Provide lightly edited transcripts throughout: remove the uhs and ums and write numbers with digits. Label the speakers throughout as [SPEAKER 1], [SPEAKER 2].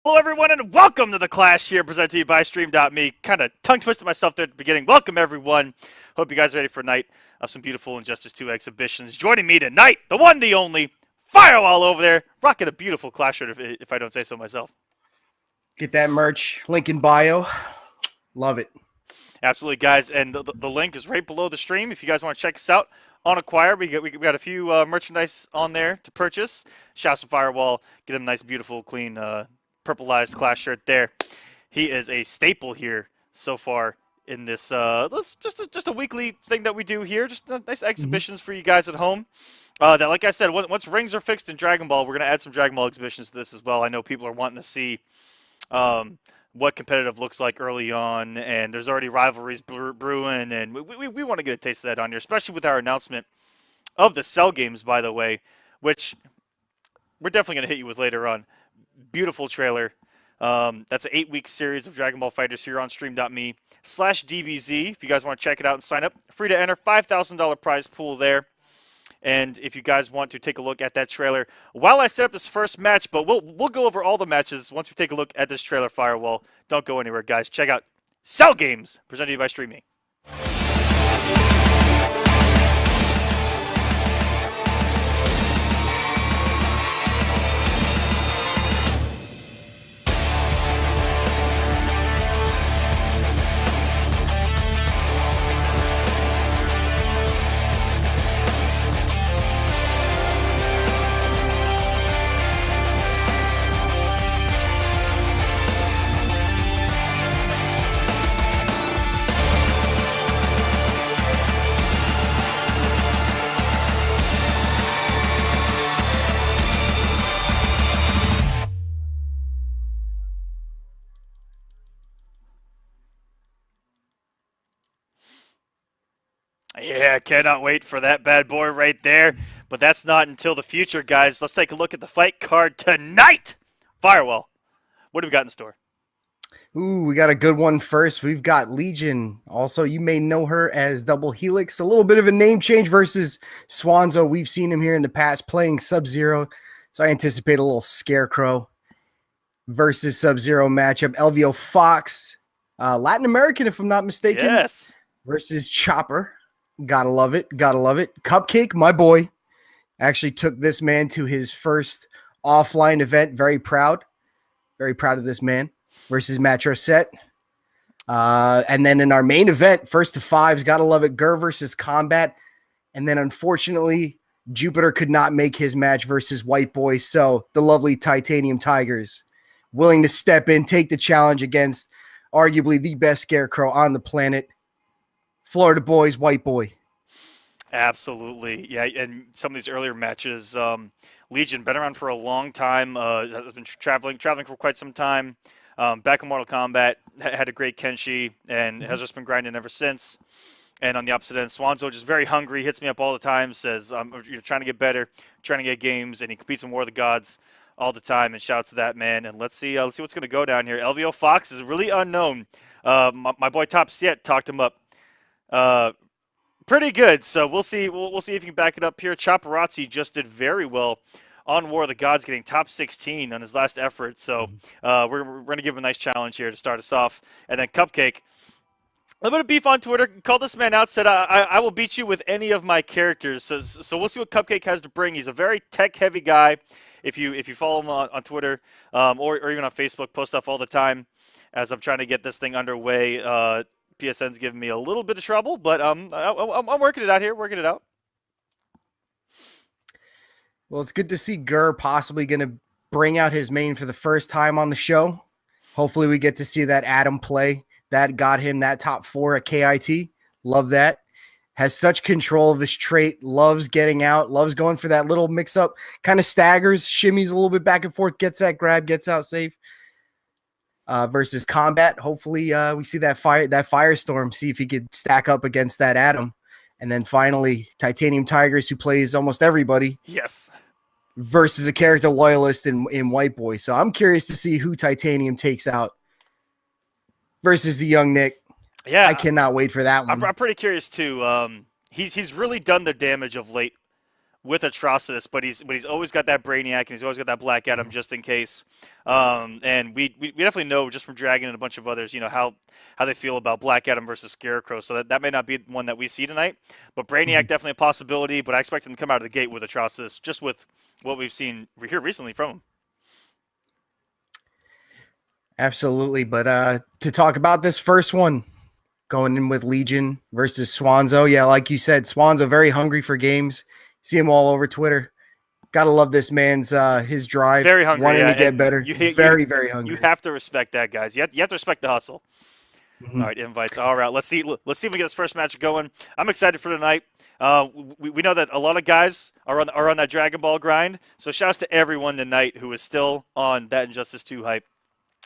[SPEAKER 1] Hello, everyone, and welcome to the Clash here, presented to you by Stream.me. Kind of tongue twisted myself there at the beginning. Welcome, everyone. Hope you guys are ready for a night of some beautiful Injustice 2 exhibitions. Joining me tonight, the one, the only, Firewall over there, rocking a beautiful Clash shirt, if I don't say so myself.
[SPEAKER 2] Get that merch. Link in bio. Love it.
[SPEAKER 1] Absolutely, guys, and the link is right below the stream. If you guys want to check us out on Acquire, we got a few merchandise on there to purchase. Shouts to Firewall, get him a nice, beautiful, clean, purpleized Clash shirt there. He is a staple here so far in this. Just a weekly thing that we do here. Just nice exhibitions for you guys at home. That, like I said, once rings are fixed in Dragon Ball, we're gonna add some Dragon Ball exhibitions to this as well. I know people are wanting to see. What competitive looks like early on, and there's already rivalries brewing, and we want to get a taste of that on here, especially with our announcement of the Cell games, by the way, which we're definitely going to hit you with later on. Beautiful trailer. That's an 8-week series of Dragon Ball Fighters here on stream.me/DBZ. If you guys want to check it out and sign up, free to enter, $5,000 prize pool there. And if you guys want to take a look at that trailer while I set up this first match, but we'll go over all the matches once we take a look at this trailer, Firewall. Don't go anywhere, guys. Check out Cell Games, presented to you by Streaming. Yeah, cannot wait for that bad boy right there. But that's not until the future, guys. Let's take a look at the fight card tonight. Firewall, what do we got in store?
[SPEAKER 2] Ooh, we got a good one first. We've got Legion. Also, you may know her as Double Helix. A little bit of a name change versus Swanzo. We've seen him here in the past playing Sub-Zero. So I anticipate a little Scarecrow versus Sub-Zero matchup. LVO Fox, Latin American, if I'm not mistaken,
[SPEAKER 1] Yes.
[SPEAKER 2] versus Chopper. Gotta love it. Gotta love it. Cupcake, my boy, actually took this man to his first offline event. Very proud. Very proud of this man versus Matro Set. And then in our main event, first to fives, gotta love it. Gur versus Combat. And then unfortunately, Jupiter could not make his match versus White Boy. So the lovely Titanium Tigers willing to step in, take the challenge against arguably the best Scarecrow on the planet. Florida Boys, White Boy.
[SPEAKER 1] Absolutely, yeah. And some of these earlier matches, Legion been around for a long time. Has been traveling for quite some time. Back in Mortal Kombat, had a great Kenshi, and has just been grinding ever since. And on the opposite end, Swanzo just very hungry, hits me up all the time, says you're trying to get better, trying to get games, and he competes in War of the Gods all the time. And shouts to that man. And let's see what's going to go down here. LVO Fox is really unknown. My boy Top Siet talked him up. Pretty good. So we'll see. We'll see if you can back it up here. Chopperazzi just did very well on War of the Gods, getting top 16 on his last effort. So we're going to give him a nice challenge here to start us off. And then Cupcake, a little bit of beef on Twitter. Called this man out. Said I will beat you with any of my characters. So we'll see what Cupcake has to bring. He's a very tech heavy guy. If you follow him on Twitter or even on Facebook, post stuff all the time. As I'm trying to get this thing underway. PSN's giving me a little bit of trouble, but I'm working it out here, working it out.
[SPEAKER 2] Well, it's good to see Gur possibly going to bring out his main for the first time on the show. Hopefully we get to see that Adam play. That got him that top 4 at KIT. Love that. Has such control of his trait. Loves getting out. Loves going for that little mix-up. Kind of staggers, shimmies a little bit back and forth. Gets that grab. Gets out safe. Versus Combat. Hopefully we see that Firestorm, see if he could stack up against that Adam. And then finally, Titanium Tigers, who plays almost everybody.
[SPEAKER 1] Yes.
[SPEAKER 2] Versus a character loyalist in White Boy. So I'm curious to see who Titanium takes out versus the young Nick.
[SPEAKER 1] Yeah.
[SPEAKER 2] I cannot wait for that one.
[SPEAKER 1] I'm pretty curious too. He's really done the damage of late with Atrocitus, but he's always got that Brainiac and he's always got that Black Adam just in case. And we definitely know just from Dragon and a bunch of others, how they feel about Black Adam versus Scarecrow. So that may not be one that we see tonight, but Brainiac definitely a possibility. But I expect him to come out of the gate with Atrocitus, just with what we've seen here recently from him.
[SPEAKER 2] Absolutely. But to talk about this first one, going in with Legion versus Swanzo. Yeah, like you said, Swanzo very hungry for games. See him all over Twitter. Gotta love this man's his drive.
[SPEAKER 1] Very hungry,
[SPEAKER 2] wanting to get
[SPEAKER 1] and
[SPEAKER 2] better. Very hungry.
[SPEAKER 1] You have to respect that, guys. You have to respect the hustle. All right, invites. All right, let's see if we get this first match going. I'm excited for tonight. We know that a lot of guys are on that Dragon Ball grind. So shouts to everyone tonight who is still on that Injustice 2 hype.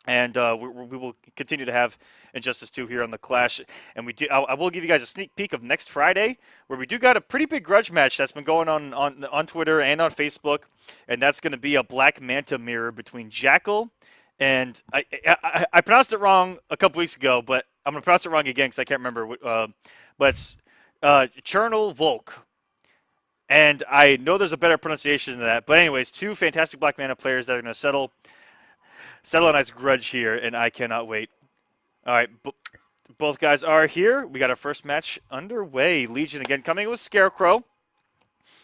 [SPEAKER 1] And we will continue to have Injustice 2 here on the Clash. And I will give you guys a sneak peek of next Friday, where we do got a pretty big grudge match that's been going on Twitter and on Facebook. And that's going to be a Black Manta mirror between Jackal and I pronounced it wrong a couple weeks ago, but I'm going to pronounce it wrong again because I can't remember. But it's Chernal Volk. And I know there's a better pronunciation than that. But anyways, two fantastic Black Manta players that are going to settle a nice grudge here, and I cannot wait. All right, both guys are here. We got our first match underway. Legion again coming with Scarecrow,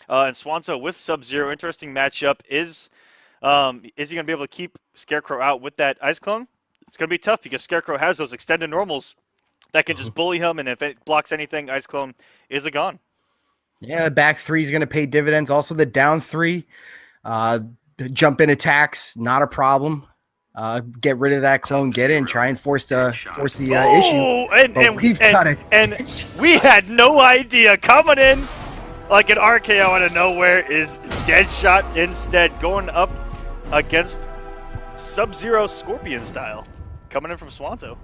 [SPEAKER 1] and Swanzo with Sub-Zero. Interesting matchup. Is he going to be able to keep Scarecrow out with that Ice Clone? It's going to be tough because Scarecrow has those extended normals that can just bully him, and if it blocks anything, Ice Clone is a gone.
[SPEAKER 2] Yeah, the back three is going to pay dividends. Also, the down three, jump in attacks, not a problem. Get rid of that clone, get in, try and force the issue.
[SPEAKER 1] And we had no idea. Coming in like an RKO out of nowhere is Deadshot instead, going up against Sub-Zero Scorpion style. Coming in from Swanzo.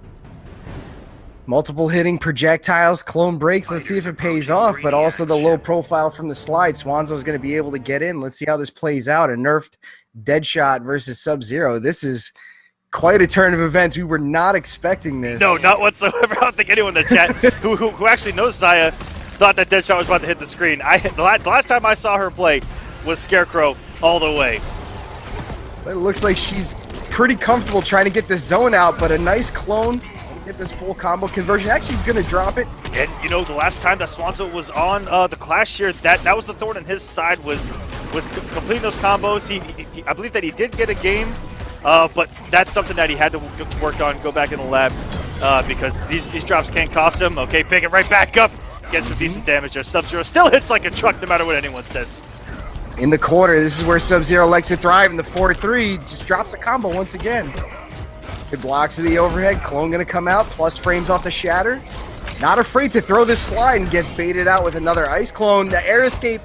[SPEAKER 2] Multiple hitting projectiles, clone breaks. Let's see if it pays off, but also the low profile from the slide. Swanzo's going to be able to get in. Let's see how this plays out. A nerfed Deadshot versus Sub-Zero. This is quite a turn of events. We were not expecting this.
[SPEAKER 1] No, not whatsoever. I don't think anyone in the chat who actually knows Saya thought that Deadshot was about to hit the screen. The last time I saw her play was Scarecrow all the way.
[SPEAKER 2] But it looks like she's pretty comfortable trying to get this zone out, but a nice clone. Get this full combo conversion. Actually, he's going to drop it.
[SPEAKER 1] And, the last time that Swanzo was on the Clash here, that was the thorn in his side, was completing those combos. He I believe that he did get a game, but that's something that he had to work on, go back in the lab, because these drops can't cost him. Okay, pick it right back up. Get some decent damage there. Sub-Zero still hits like a truck no matter what anyone says.
[SPEAKER 2] In the corner, this is where Sub-Zero likes to thrive, and the 4-3 just drops a combo once again. Good blocks of the overhead. Clone going to come out. Plus frames off the shatter. Not afraid to throw this slide and gets baited out with another Ice Clone. The air escape.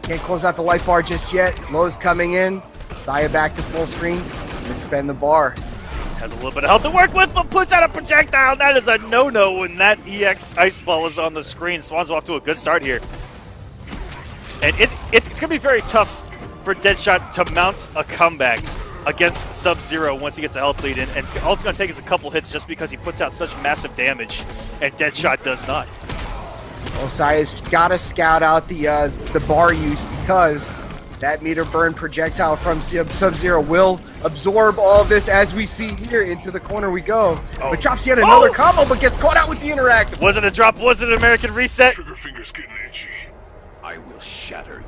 [SPEAKER 2] Can't close out the life bar just yet. Lowe's coming in. Saya back to full screen. Gonna spend the bar.
[SPEAKER 1] Has a little bit of health to work with, but puts out a projectile. That is a no-no when that EX Ice Ball is on the screen. Swan's off to a good start here. And it's going to be very tough for Deadshot to mount a comeback against Sub-Zero once he gets a health lead in, and all it's going to take is a couple hits just because he puts out such massive damage, and Deadshot does not.
[SPEAKER 2] Well, Saya's got to scout out the bar use because that meter burn projectile from Sub-Zero will absorb all of this, as we see here. Into the corner we go.
[SPEAKER 1] Oh.
[SPEAKER 2] But drops yet another combo, but gets caught out with the interactive.
[SPEAKER 1] Was it a drop? Was it an American reset?
[SPEAKER 3] Sugarfinger's getting itchy. I will shatter you.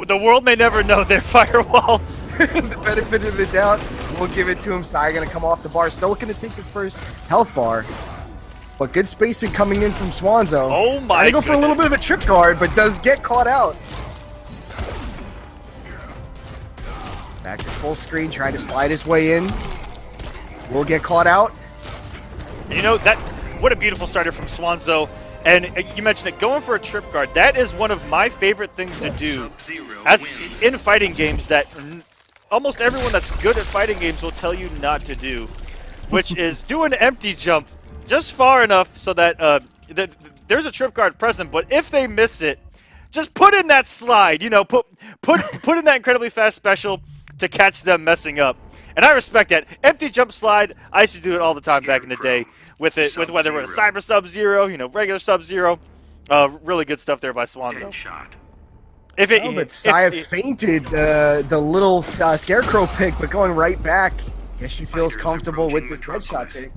[SPEAKER 1] The world may never know their firewall.
[SPEAKER 2] The benefit of the doubt, we'll give it to him. Saya going to come off the bar. Still looking to take his first health bar. But good spacing coming in from Swanzo.
[SPEAKER 1] Oh my
[SPEAKER 2] goodness. Go for a little bit of a trip guard, but does get caught out. Back to full screen, trying to slide his way in. Will get caught out.
[SPEAKER 1] What a beautiful starter from Swanzo. And you mentioned it, going for a trip guard. That is one of my favorite things to do as in fighting games that almost everyone that's good at fighting games will tell you not to do, which is do an empty jump just far enough so that, there's a trip guard present, but if they miss it, just put in that slide, put in that incredibly fast special to catch them messing up. And I respect that. Empty jump slide, I used to do it all the time back in the day with whether it was Cyber Sub-Zero, regular Sub-Zero. Really good stuff there by Swanzo. If it,
[SPEAKER 2] Oh, but Saya fainted the little Scarecrow pick, but going right back. Guess she feels comfortable with this Deadshot pick.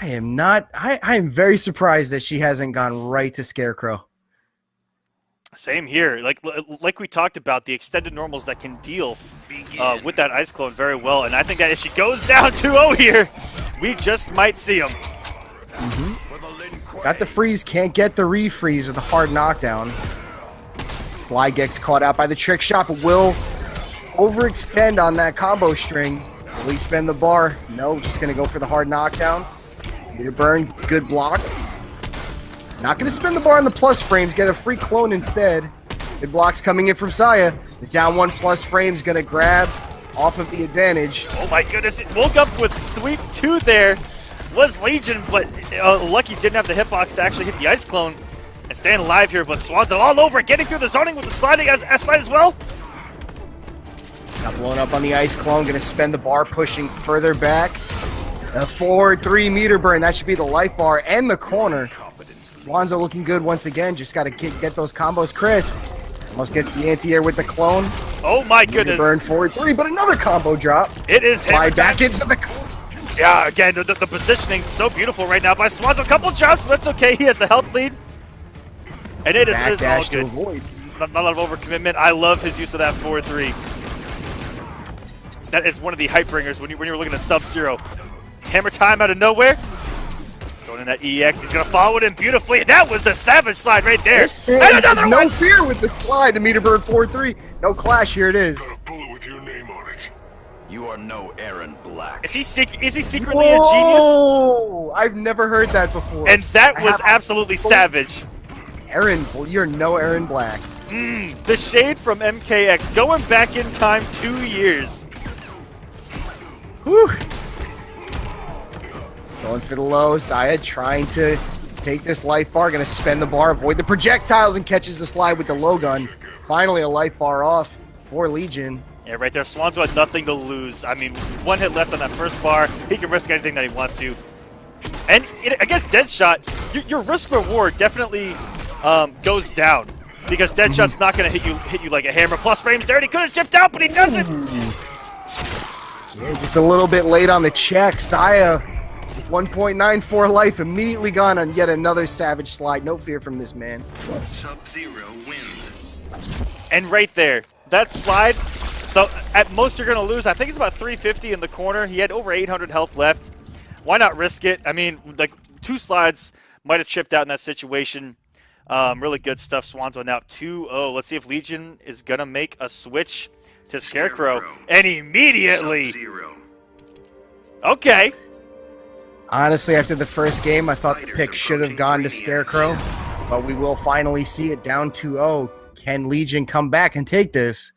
[SPEAKER 2] I am not. I am very surprised that she hasn't gone right to Scarecrow.
[SPEAKER 1] Same here. Like we talked about, the extended normals that can deal with that Ice Clone very well. And I think that if she goes down 2-0 here, we just might see him.
[SPEAKER 2] Got the freeze, can't get the refreeze with a hard knockdown. Sly gets caught out by the trick shot, but will overextend on that combo string. Will he spend the bar? No, just going to go for the hard knockdown. Meter burn, good block. Not going to spin the bar on the plus frames, get a free clone instead. Good blocks coming in from Saya. The down 1 plus frames going to grab off of the advantage.
[SPEAKER 1] Oh my goodness, it woke up with sweep 2 there. Was Legion, but Lucky didn't have the hitbox to actually hit the Ice Clone and staying alive here. But Swanzo all over, getting through the zoning with the sliding slide as well.
[SPEAKER 2] Got blown up on the Ice Clone, going to spend the bar, pushing further back. A 4-3 meter burn, that should be the life bar and the corner. Swanzo looking good once again, just got to get those combos crisp. Almost gets the anti-air with the clone.
[SPEAKER 1] Oh my goodness.
[SPEAKER 2] Burn 4-3, but another combo drop.
[SPEAKER 1] It is
[SPEAKER 2] slide back into the...
[SPEAKER 1] Yeah, again, the positioning so beautiful right now by Swanzo. A couple jumps, but that's okay. He has the health lead. And it is all good. Not a lot of overcommitment. I love his use of that 4-3. That is one of the hype bringers when you're looking at Sub-Zero. Hammer time out of nowhere. Going in that EX. He's going to follow it in beautifully. That was a savage slide right there.
[SPEAKER 2] And another one. No fear with the slide. The meter burn 4-3. No clash. Here it is.
[SPEAKER 3] Bullet with your name on it.
[SPEAKER 4] You are no Aaron Black.
[SPEAKER 1] Is he secretly a genius?
[SPEAKER 2] Oh, I've never heard that before.
[SPEAKER 1] And that was absolutely savage.
[SPEAKER 2] Aaron, you're no Aaron Black.
[SPEAKER 1] The shade from MKX going back in time 2 years.
[SPEAKER 2] Whew. Going for the low. Saya trying to take this life bar. Going to spend the bar, avoid the projectiles, and catches the slide with the low gun. Finally, a life bar off for Legion.
[SPEAKER 1] Yeah, right there. Swanzo had nothing to lose. I mean, 1 hit left on that first bar. He can risk anything that he wants to. And against Deadshot, your risk reward definitely goes down because Deadshot's not going to hit you like a hammer. Plus frames there, and he could have chipped out, but he doesn't.
[SPEAKER 2] Yeah, just a little bit late on the check. Saya, with 1.94 life, immediately gone on yet another savage slide. No fear from this man.
[SPEAKER 4] Sub-Zero wins.
[SPEAKER 1] And right there, that slide. So at most you're going to lose. I think it's about 350 in the corner. He had over 800 health left. Why not risk it? I mean, like 2 slides might have chipped out in that situation. Really good stuff. Swanzo now 2-0. Let's see if Legion is going to make a switch to Scarecrow. And immediately. Okay.
[SPEAKER 2] Honestly, after the first game, I thought the pick should have gone to Scarecrow. But we will finally see it down 2-0. Can Legion come back and take this?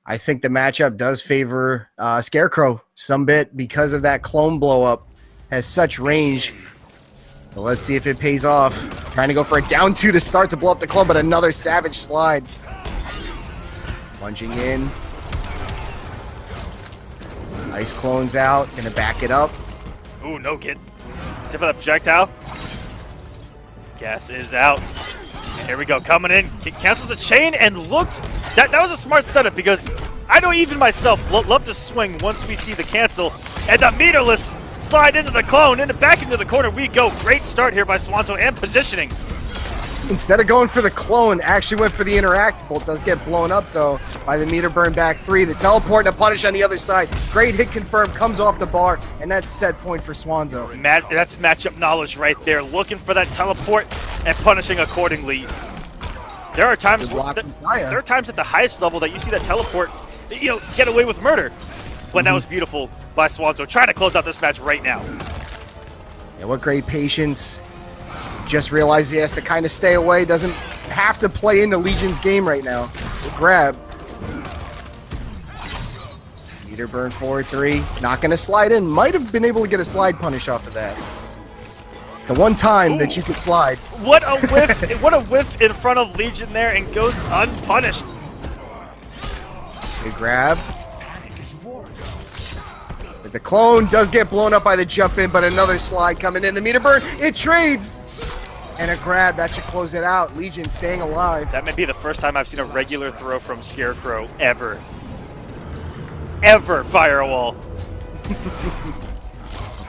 [SPEAKER 2] I think the matchup does favor Scarecrow some bit because of that clone blow up. Has such range. But let's see if it pays off. Trying to go for a down 2 to start to blow up the clone, but another savage slide. Plunging in. Ice Clone's out. Gonna back it up.
[SPEAKER 1] Ooh, no kid. Tip of the projectile. Gas is out. And here we go, coming in, cancels the chain, and looked. That was a smart setup because I know even myself love to swing once we see the cancel. And the meterless slide into the clone, and back into the corner we go. Great start here by Swanzo and positioning.
[SPEAKER 2] Instead of going for the clone, actually went for the interactable. It does get blown up, though, by the meter burn back 3. The teleport and a punish on the other side. Great hit confirmed, comes off the bar, and that's set point for Swanzo.
[SPEAKER 1] That's matchup knowledge right there. Looking for that teleport and punishing accordingly. There are times at the highest level that you see that teleport, get away with murder. But that was beautiful by Swanzo, trying to close out this match right now.
[SPEAKER 2] Yeah, what great patience. Just realized he has to kind of stay away. Doesn't have to play into Legion's game right now. Good grab. Meter burn 4-3. Not going to slide in. Might have been able to get a slide punish off of that. The one time that you could slide.
[SPEAKER 1] What a whiff. What a whiff in front of Legion there and goes unpunished.
[SPEAKER 2] Good grab. The clone does get blown up by the jump in, but another slide coming in. The meter burn. It trades. And a grab. That should close it out. Legion staying alive.
[SPEAKER 1] That may be the first time I've seen a regular throw from Scarecrow ever. Ever, Firewall.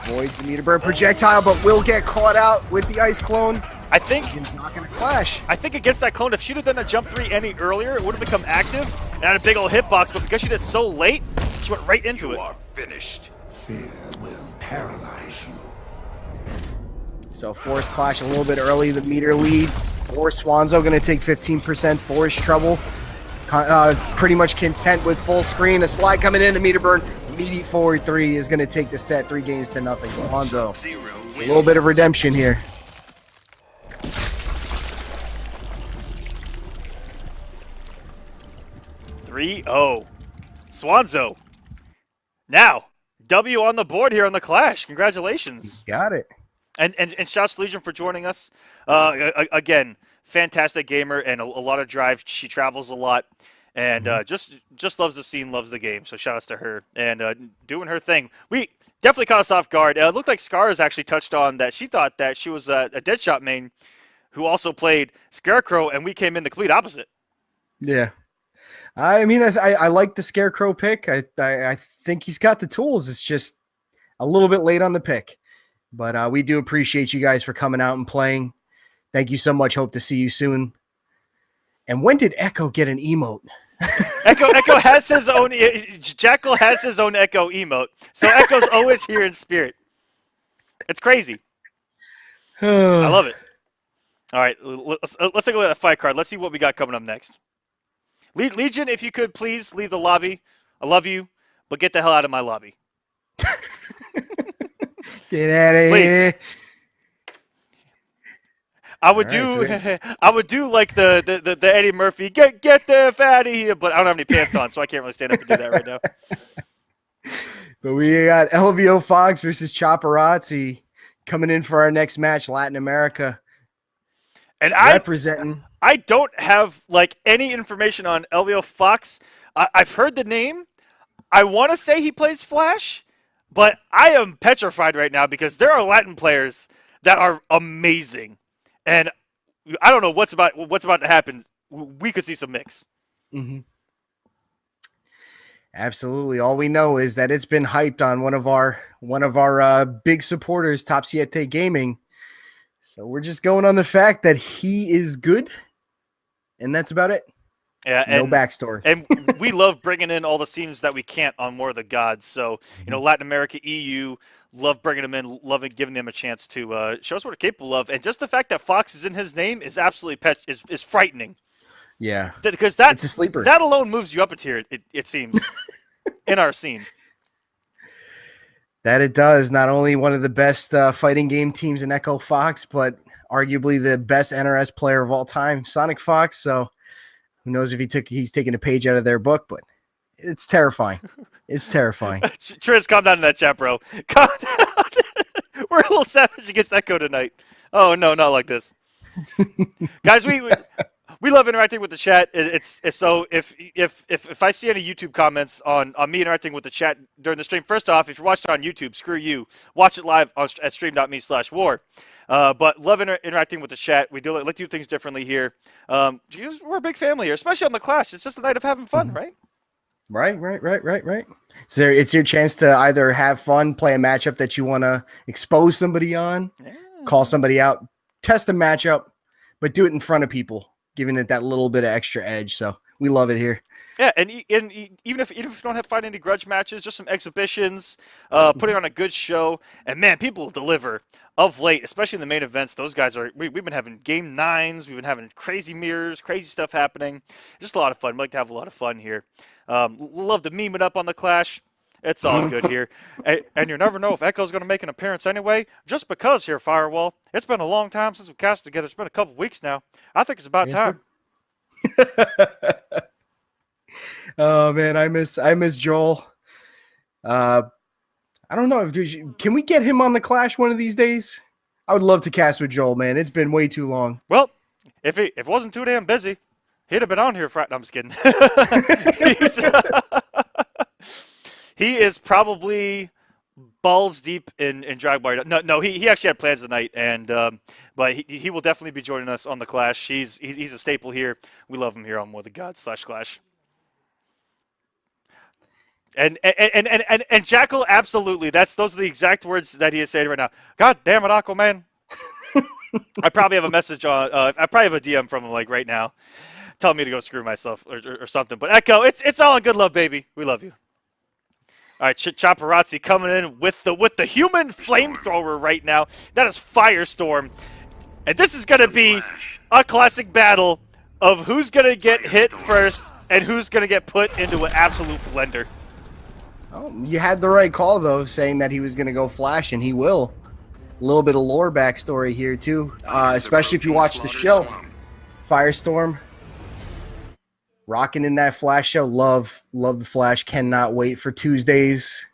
[SPEAKER 2] Avoids the meter burn projectile, but will get caught out with the ice clone.
[SPEAKER 1] I think
[SPEAKER 2] Legion's not going to clash.
[SPEAKER 1] I think against that clone, if she'd have done that jump 3 any earlier, it would have become active and had a big old hitbox, but because she did it so late, she went right into
[SPEAKER 4] You
[SPEAKER 1] it.
[SPEAKER 4] are finished.
[SPEAKER 3] Fear will paralyze you.
[SPEAKER 2] So Force clash a little bit early, the meter lead. For Swanzo going to take 15%. Force trouble. Pretty much content with full screen. A slide coming in, the meter burn. Immediate forward 3 is going to take the set 3 games to nothing. Swanzo,
[SPEAKER 4] Sub-Zero
[SPEAKER 2] a
[SPEAKER 4] wins.
[SPEAKER 2] little bit of redemption here.
[SPEAKER 1] Oh, Swanzo. Now, W on the board here on the Clash. Congratulations.
[SPEAKER 2] Got it.
[SPEAKER 1] And shouts to Legion for joining us. Again, fantastic gamer and a lot of drive. She travels a lot and just loves the scene, loves the game. So shout outs to her and doing her thing. We definitely caught us off guard. It looked like Scars actually touched on that. She thought that she was a Deadshot main who also played Scarecrow, and we came in the complete opposite.
[SPEAKER 2] Yeah. I mean, I like the Scarecrow pick. I think he's got the tools. It's just a little bit late on the pick. But we do appreciate you guys for coming out and playing. Thank you so much. Hope to see you soon. And when did Echo get an emote?
[SPEAKER 1] Echo has his own. Jackal has his own Echo emote, so Echo's always here in spirit. It's crazy. I love it. All right, let's take a look at the fight card. Let's see what we got coming up next. Legion, if you could please leave the lobby. I love you, but get the hell out of my lobby.
[SPEAKER 2] Get out of here.
[SPEAKER 1] I would
[SPEAKER 2] All
[SPEAKER 1] I would do like the Eddie Murphy, get the F out of here, but I don't have any pants on, so I can't really stand up and do that right now.
[SPEAKER 2] But we got LVO Fox versus Chopperazzi coming in for our next match, Latin America.
[SPEAKER 1] And
[SPEAKER 2] Representing.
[SPEAKER 1] I don't have like any information on LVO Fox. I've heard the name. I want to say he plays Flash, but I am petrified right now because there are Latin players that are amazing, and I don't know what's about to happen. We could see some mix.
[SPEAKER 2] Mm-hmm. Absolutely. All we know is that it's been hyped on one of our big supporters, Top Siete Gaming. So we're just going on the fact that he is good, and that's about it.
[SPEAKER 1] Yeah,
[SPEAKER 2] no backstory.
[SPEAKER 1] And we love bringing in all the scenes that we can't on War of the Gods. So, Latin America, EU, love bringing them in, love giving them a chance to show us what they're capable of. And just the fact that Fox is in his name is absolutely is frightening.
[SPEAKER 2] Yeah.
[SPEAKER 1] Because
[SPEAKER 2] it's a sleeper.
[SPEAKER 1] That alone moves you up a tier, it seems, in our scene.
[SPEAKER 2] That it does. Not only one of the best fighting game teams in Echo Fox, but arguably the best NRS player of all time, Sonic Fox. So who knows if he's taking a page out of their book, but it's terrifying. It's terrifying.
[SPEAKER 1] Triz, calm down in that chat, bro. Calm down. We're a little savage against Echo tonight. Oh, no, not like this. Guys, we love interacting with the chat. It's so if I see any YouTube comments on me interacting with the chat during the stream, first off, if you're watching on YouTube, screw you. Watch it live at stream.me/war. But love interacting with the chat. We do like to do things differently here. We're a big family here, especially on the Clash. It's just a night of having fun, right?
[SPEAKER 2] Right. So it's your chance to either have fun, play a matchup that you want to expose somebody on, call somebody out, test a matchup, but do it in front of people, giving it that little bit of extra edge. So we love it here.
[SPEAKER 1] Yeah, and even if you don't have to fight any grudge matches, just some exhibitions, putting on a good show, and man, people deliver of late, especially in the main events. Those guys we've been having game 9s, we've been having crazy mirrors, crazy stuff happening. Just a lot of fun. We like to have a lot of fun here. Love to meme it up on the Clash. It's all good here. And you never know if Echo's going to make an appearance anyway, just because here, Firewall. It's been a long time since we cast together. It's been a couple weeks now. I think it's about time.
[SPEAKER 2] Oh man, I miss Joel. I don't know. Can we get him on the Clash one of these days? I would love to cast with Joel, man. It's been way too long.
[SPEAKER 1] Well, if it wasn't too damn busy, he'd have been on here. No, I'm just kidding. He is probably balls deep in Dragbar. No, he actually had plans tonight, and but he will definitely be joining us on the Clash. He's a staple here. We love him here on War of the Gods / Clash. And Jackal, absolutely. Those are the exact words that he is saying right now. God damn it, Aquaman. I probably have a message on. I probably have a DM from him like right now, telling me to go screw myself or something. But Echo, it's all in good love, baby. We love you. All right, Chopperazzi coming in with the human flamethrower right now. That is Firestorm, and this is gonna be a classic battle of who's gonna get hit first and who's gonna get put into an absolute blender.
[SPEAKER 2] Oh, you had the right call, though, saying that he was going to go Flash, and he will. A little bit of lore backstory here, too, especially if you watch the show. Firestorm, rocking in that Flash show. Love the Flash. Cannot wait for Tuesdays.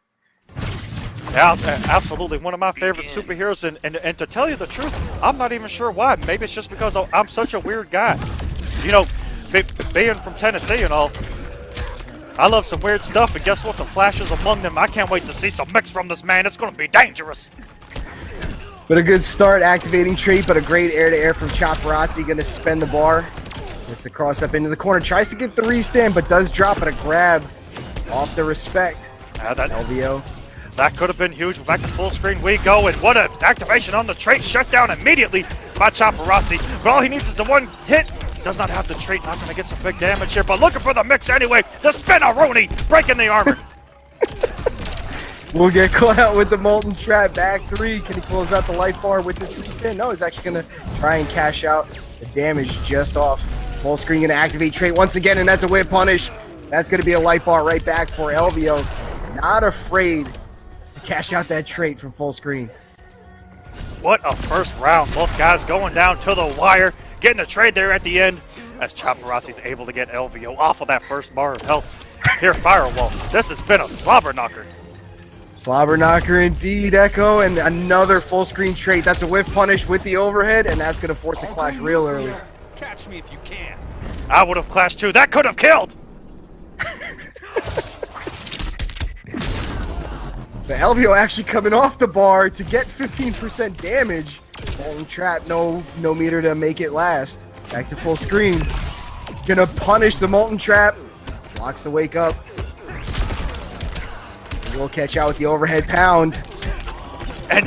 [SPEAKER 1] Yeah, absolutely. One of my favorite superheroes, and to tell you the truth, I'm not even sure why. Maybe it's just because I'm such a weird guy. You know, being from Tennessee and all, I love some weird stuff, and guess what? The Flash is among them. I can't wait to see some mix from this man. It's going to be dangerous.
[SPEAKER 2] But a good start, activating trait, but a great air-to-air from Chopperazzi. Going to spend the bar. Gets the cross up into the corner. Tries to get the restand, but does drop it. A grab off the respect. LVO.
[SPEAKER 1] That could have been huge. Back to full screen we go, and what an activation on the trait. Shut down immediately by Chopperazzi. But all he needs is the one hit. Does not have the trait, not going to get some big damage here, but looking for the mix anyway. The Spinaroonie breaking the armor.
[SPEAKER 2] We'll get caught out with the Molten Trap. Back three. Can he close out the life bar with this restand? No, he's actually going to try and cash out the damage just off. Full screen going to activate trait once again, and that's a whip punish. That's going to be a life bar right back for LVO. Not afraid to cash out that trait from full screen.
[SPEAKER 1] What a first round. Both guys going down to the wire. Getting a trade there at the end as Chopperazzi's able to get LVO off of that first bar of health. Here, Firewall. This has been a slobber knocker.
[SPEAKER 2] Slobber knocker indeed, Echo, and another full screen trait. That's a whiff punish with the overhead, and that's going to force a clash real early.
[SPEAKER 4] Catch me if you can.
[SPEAKER 1] I would have clashed too. That could have killed.
[SPEAKER 2] The LVO actually coming off the bar to get 15% damage. Molten Trap, no meter to make it last. Back to full screen. Gonna punish the Molten Trap. Blocks the wake up. We'll catch out with the overhead pound.
[SPEAKER 1] And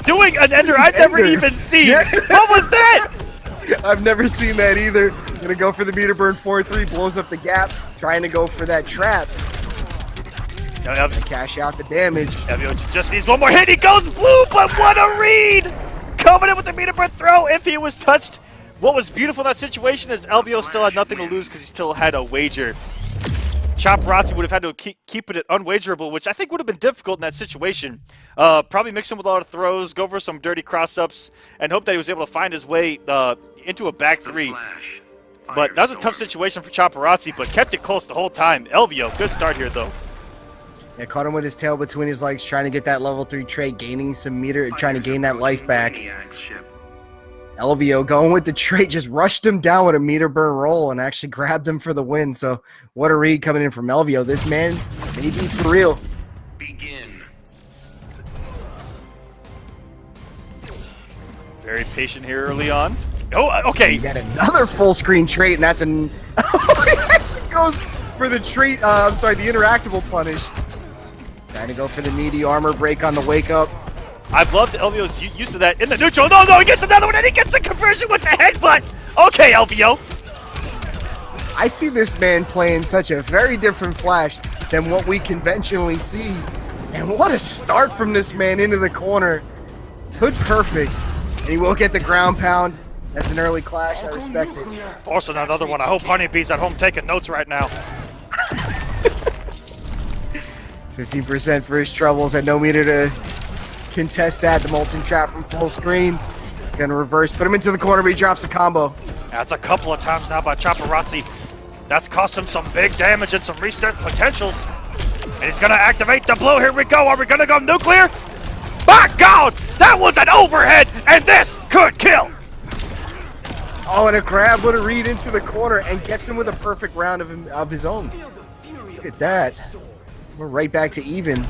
[SPEAKER 1] doing an ender I've never even seen.
[SPEAKER 2] Yeah.
[SPEAKER 1] What was that?
[SPEAKER 2] I've never seen that either. Gonna go for the meter burn 4-3, blows up the gap. Trying to go for that trap. Cash out the damage.
[SPEAKER 1] LVO just needs one more hit. He goes blue, but what a read! Coming in with the meter burn throw if he was touched. What was beautiful in that situation is LVO still had nothing to lose because he still had a wager. Chopperazzi would have had to keep it unwagerable, which I think would have been difficult in that situation. Probably mix him with a lot of throws, go for some dirty cross-ups, and hope that he was able to find his way into a back three. But that was a tough situation for Chopperazzi, but kept it close the whole time. LVO, good start here, though.
[SPEAKER 2] Yeah, caught him with his tail between his legs, trying to get that level 3 trait, gaining some meter, trying to gain that life back. LVO going with the trait, just rushed him down with a meter burn roll and actually grabbed him for the win. So what a read coming in from LVO. This man may be for real.
[SPEAKER 4] Begin.
[SPEAKER 1] Very patient here early on. Oh, okay.
[SPEAKER 2] You got another full screen trait, and that's an. He actually goes for the trait. I'm sorry, the interactable punish. Trying to go for the meaty armor break on the wake up.
[SPEAKER 1] I've loved LVO's use of that in the neutral. No, he gets another one, and he gets the conversion with the headbutt. Okay, LVO.
[SPEAKER 2] I see this man playing such a very different Flash than what we conventionally see. And what a start from this man into the corner. Hood perfect. And he will get the ground pound. That's an early clash. I respect it.
[SPEAKER 1] Forcing another one. I hope Honeybee's at home taking notes right now.
[SPEAKER 2] 15% for his troubles. Had no meter to contest that. The Molten Trap from full screen. Gonna reverse. Put him into the corner, but he drops the combo.
[SPEAKER 1] That's a couple of times now by Chopperazzi. That's cost him some big damage and some reset potentials. And he's gonna activate the blue. Here we go. Are we gonna go nuclear? My God! That was an overhead, and this could kill!
[SPEAKER 2] Oh, and a grab would have read into the corner and gets him with a perfect round of his own. Look at that. We're right back to even.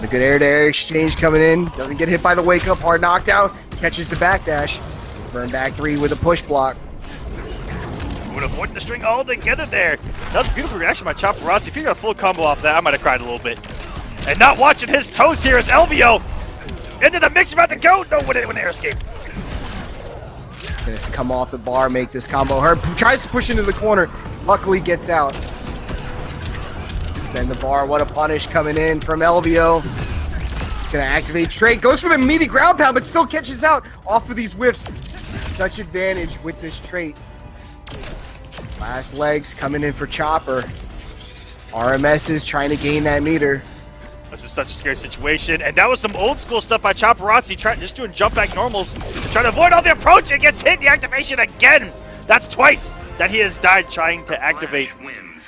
[SPEAKER 2] But a good air-to-air exchange coming in. Doesn't get hit by the wake-up. Hard knockdown. Catches the backdash. Burn back 3 with a push block.
[SPEAKER 1] Would avoid the string altogether there. That was a beautiful reaction by Chopperazzi. If you got a full combo off that, I might have cried a little bit. And not watching his toes here is Elvio. Into the mix, about to go. No, when air escape.
[SPEAKER 2] Gonna come off the bar, make this combo. Herb tries to push into the corner. Luckily gets out. Spend the bar. What a punish coming in from Elvio. Gonna activate Trait. Goes for the meaty ground pound, but still catches out off of these whiffs. Such advantage with this trait. Last legs coming in for Chopper. RMS is trying to gain that meter.
[SPEAKER 1] This is such a scary situation, and that was some old school stuff by Chopperazzi, just doing jump back normals, trying to avoid all the approach. It gets hit in the activation again. That's twice that he has died trying to activate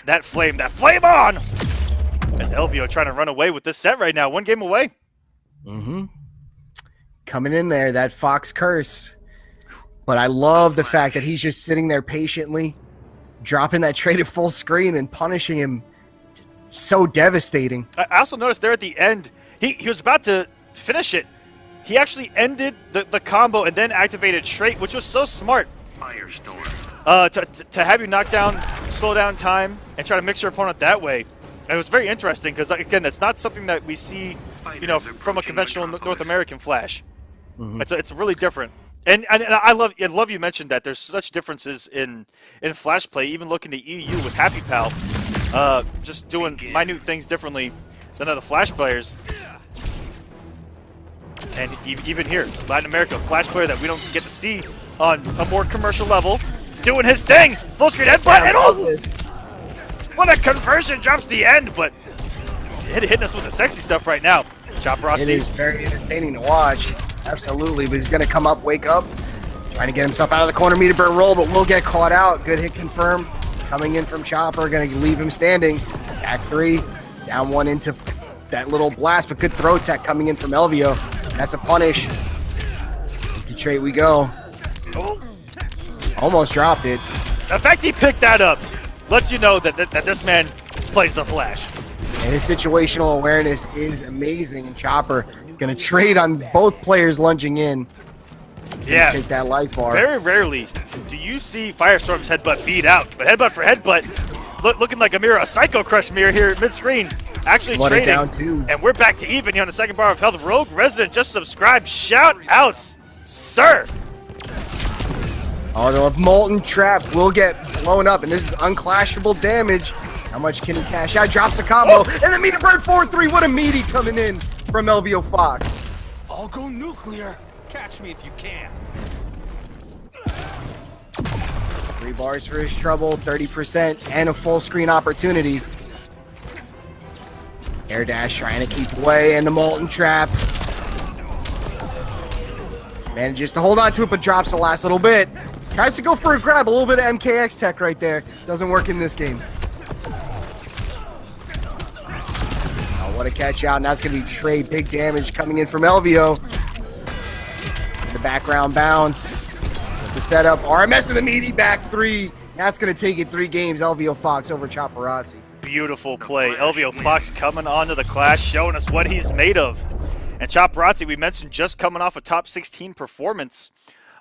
[SPEAKER 1] that flame on. As Elvio trying to run away with this set right now, 1 game away.
[SPEAKER 2] Coming in there, that Fox curse. But I love the fact that he's just sitting there patiently, dropping that trade at full screen and punishing him. So devastating.
[SPEAKER 1] I also noticed there at the end, he was about to finish it. He actually ended the combo and then activated Trait, which was so smart. To have you knock down, slow down time, and try to mix your opponent that way. And it was very interesting because, again, that's not something that we see, from a conventional North American Flash. It's really different. And I love you mentioned that there's such differences in Flash play, even looking to EU with Happy Pal. Just doing minute things differently than other Flash players. And even here, Latin America, Flash player that we don't get to see on a more commercial level, doing his thing. Full screen headbutt, and oh! What a conversion, drops the end, but hitting us with the sexy stuff right now. Chopperazzi.
[SPEAKER 2] It is very entertaining to watch. Absolutely, but he's going to come up, wake up, trying to get himself out of the corner, meter burn roll, but will get caught out. Good hit confirmed. Coming in from Chopper, going to leave him standing. Back 3, down 1 into that little blast, but good throw tech coming in from Elvio. That's a punish. Into Trait we go.
[SPEAKER 1] Oh.
[SPEAKER 2] Almost dropped it.
[SPEAKER 1] The fact he picked that up lets you know that this man plays the Flash.
[SPEAKER 2] And his situational awareness is amazing, and Chopper going to trade on both players lunging in.
[SPEAKER 1] Yeah,
[SPEAKER 2] take that life bar.
[SPEAKER 1] Very rarely do you see Firestorm's headbutt beat out, but headbutt for headbutt, looking like a mirror, a Psycho Crush mirror here mid-screen, actually
[SPEAKER 2] What
[SPEAKER 1] trading.
[SPEAKER 2] Down too.
[SPEAKER 1] And we're back to even here on the second bar of Health. Rogue Resident just subscribed. Shout outs, sir.
[SPEAKER 2] Oh, the Molten Trap will get blown up, and this is unclashable damage. How much can he cash out? Drops a combo, and the meter burn 4-3. What a meaty coming in from Elvio Fox.
[SPEAKER 4] I'll go nuclear. Catch me if you can.
[SPEAKER 2] 3 bars for his trouble, 30%, and a full screen opportunity. Air dash trying to keep away, and the Molten Trap. Manages to hold on to it, but drops the last little bit. Tries to go for a grab, a little bit of MKX tech right there. Doesn't work in this game. Oh, what a catch out. Now it's going to be Trey. Big damage coming in from Elvio. The background bounce. It's a setup. RMS in the meaty back 3. Now it's going to take it 3 games. Elvio Fox over Chopperazzi.
[SPEAKER 1] Beautiful play. Elvio Fox coming onto the clash, showing us what he's made of. And Chopperazzi, we mentioned, just coming off a top 16 performance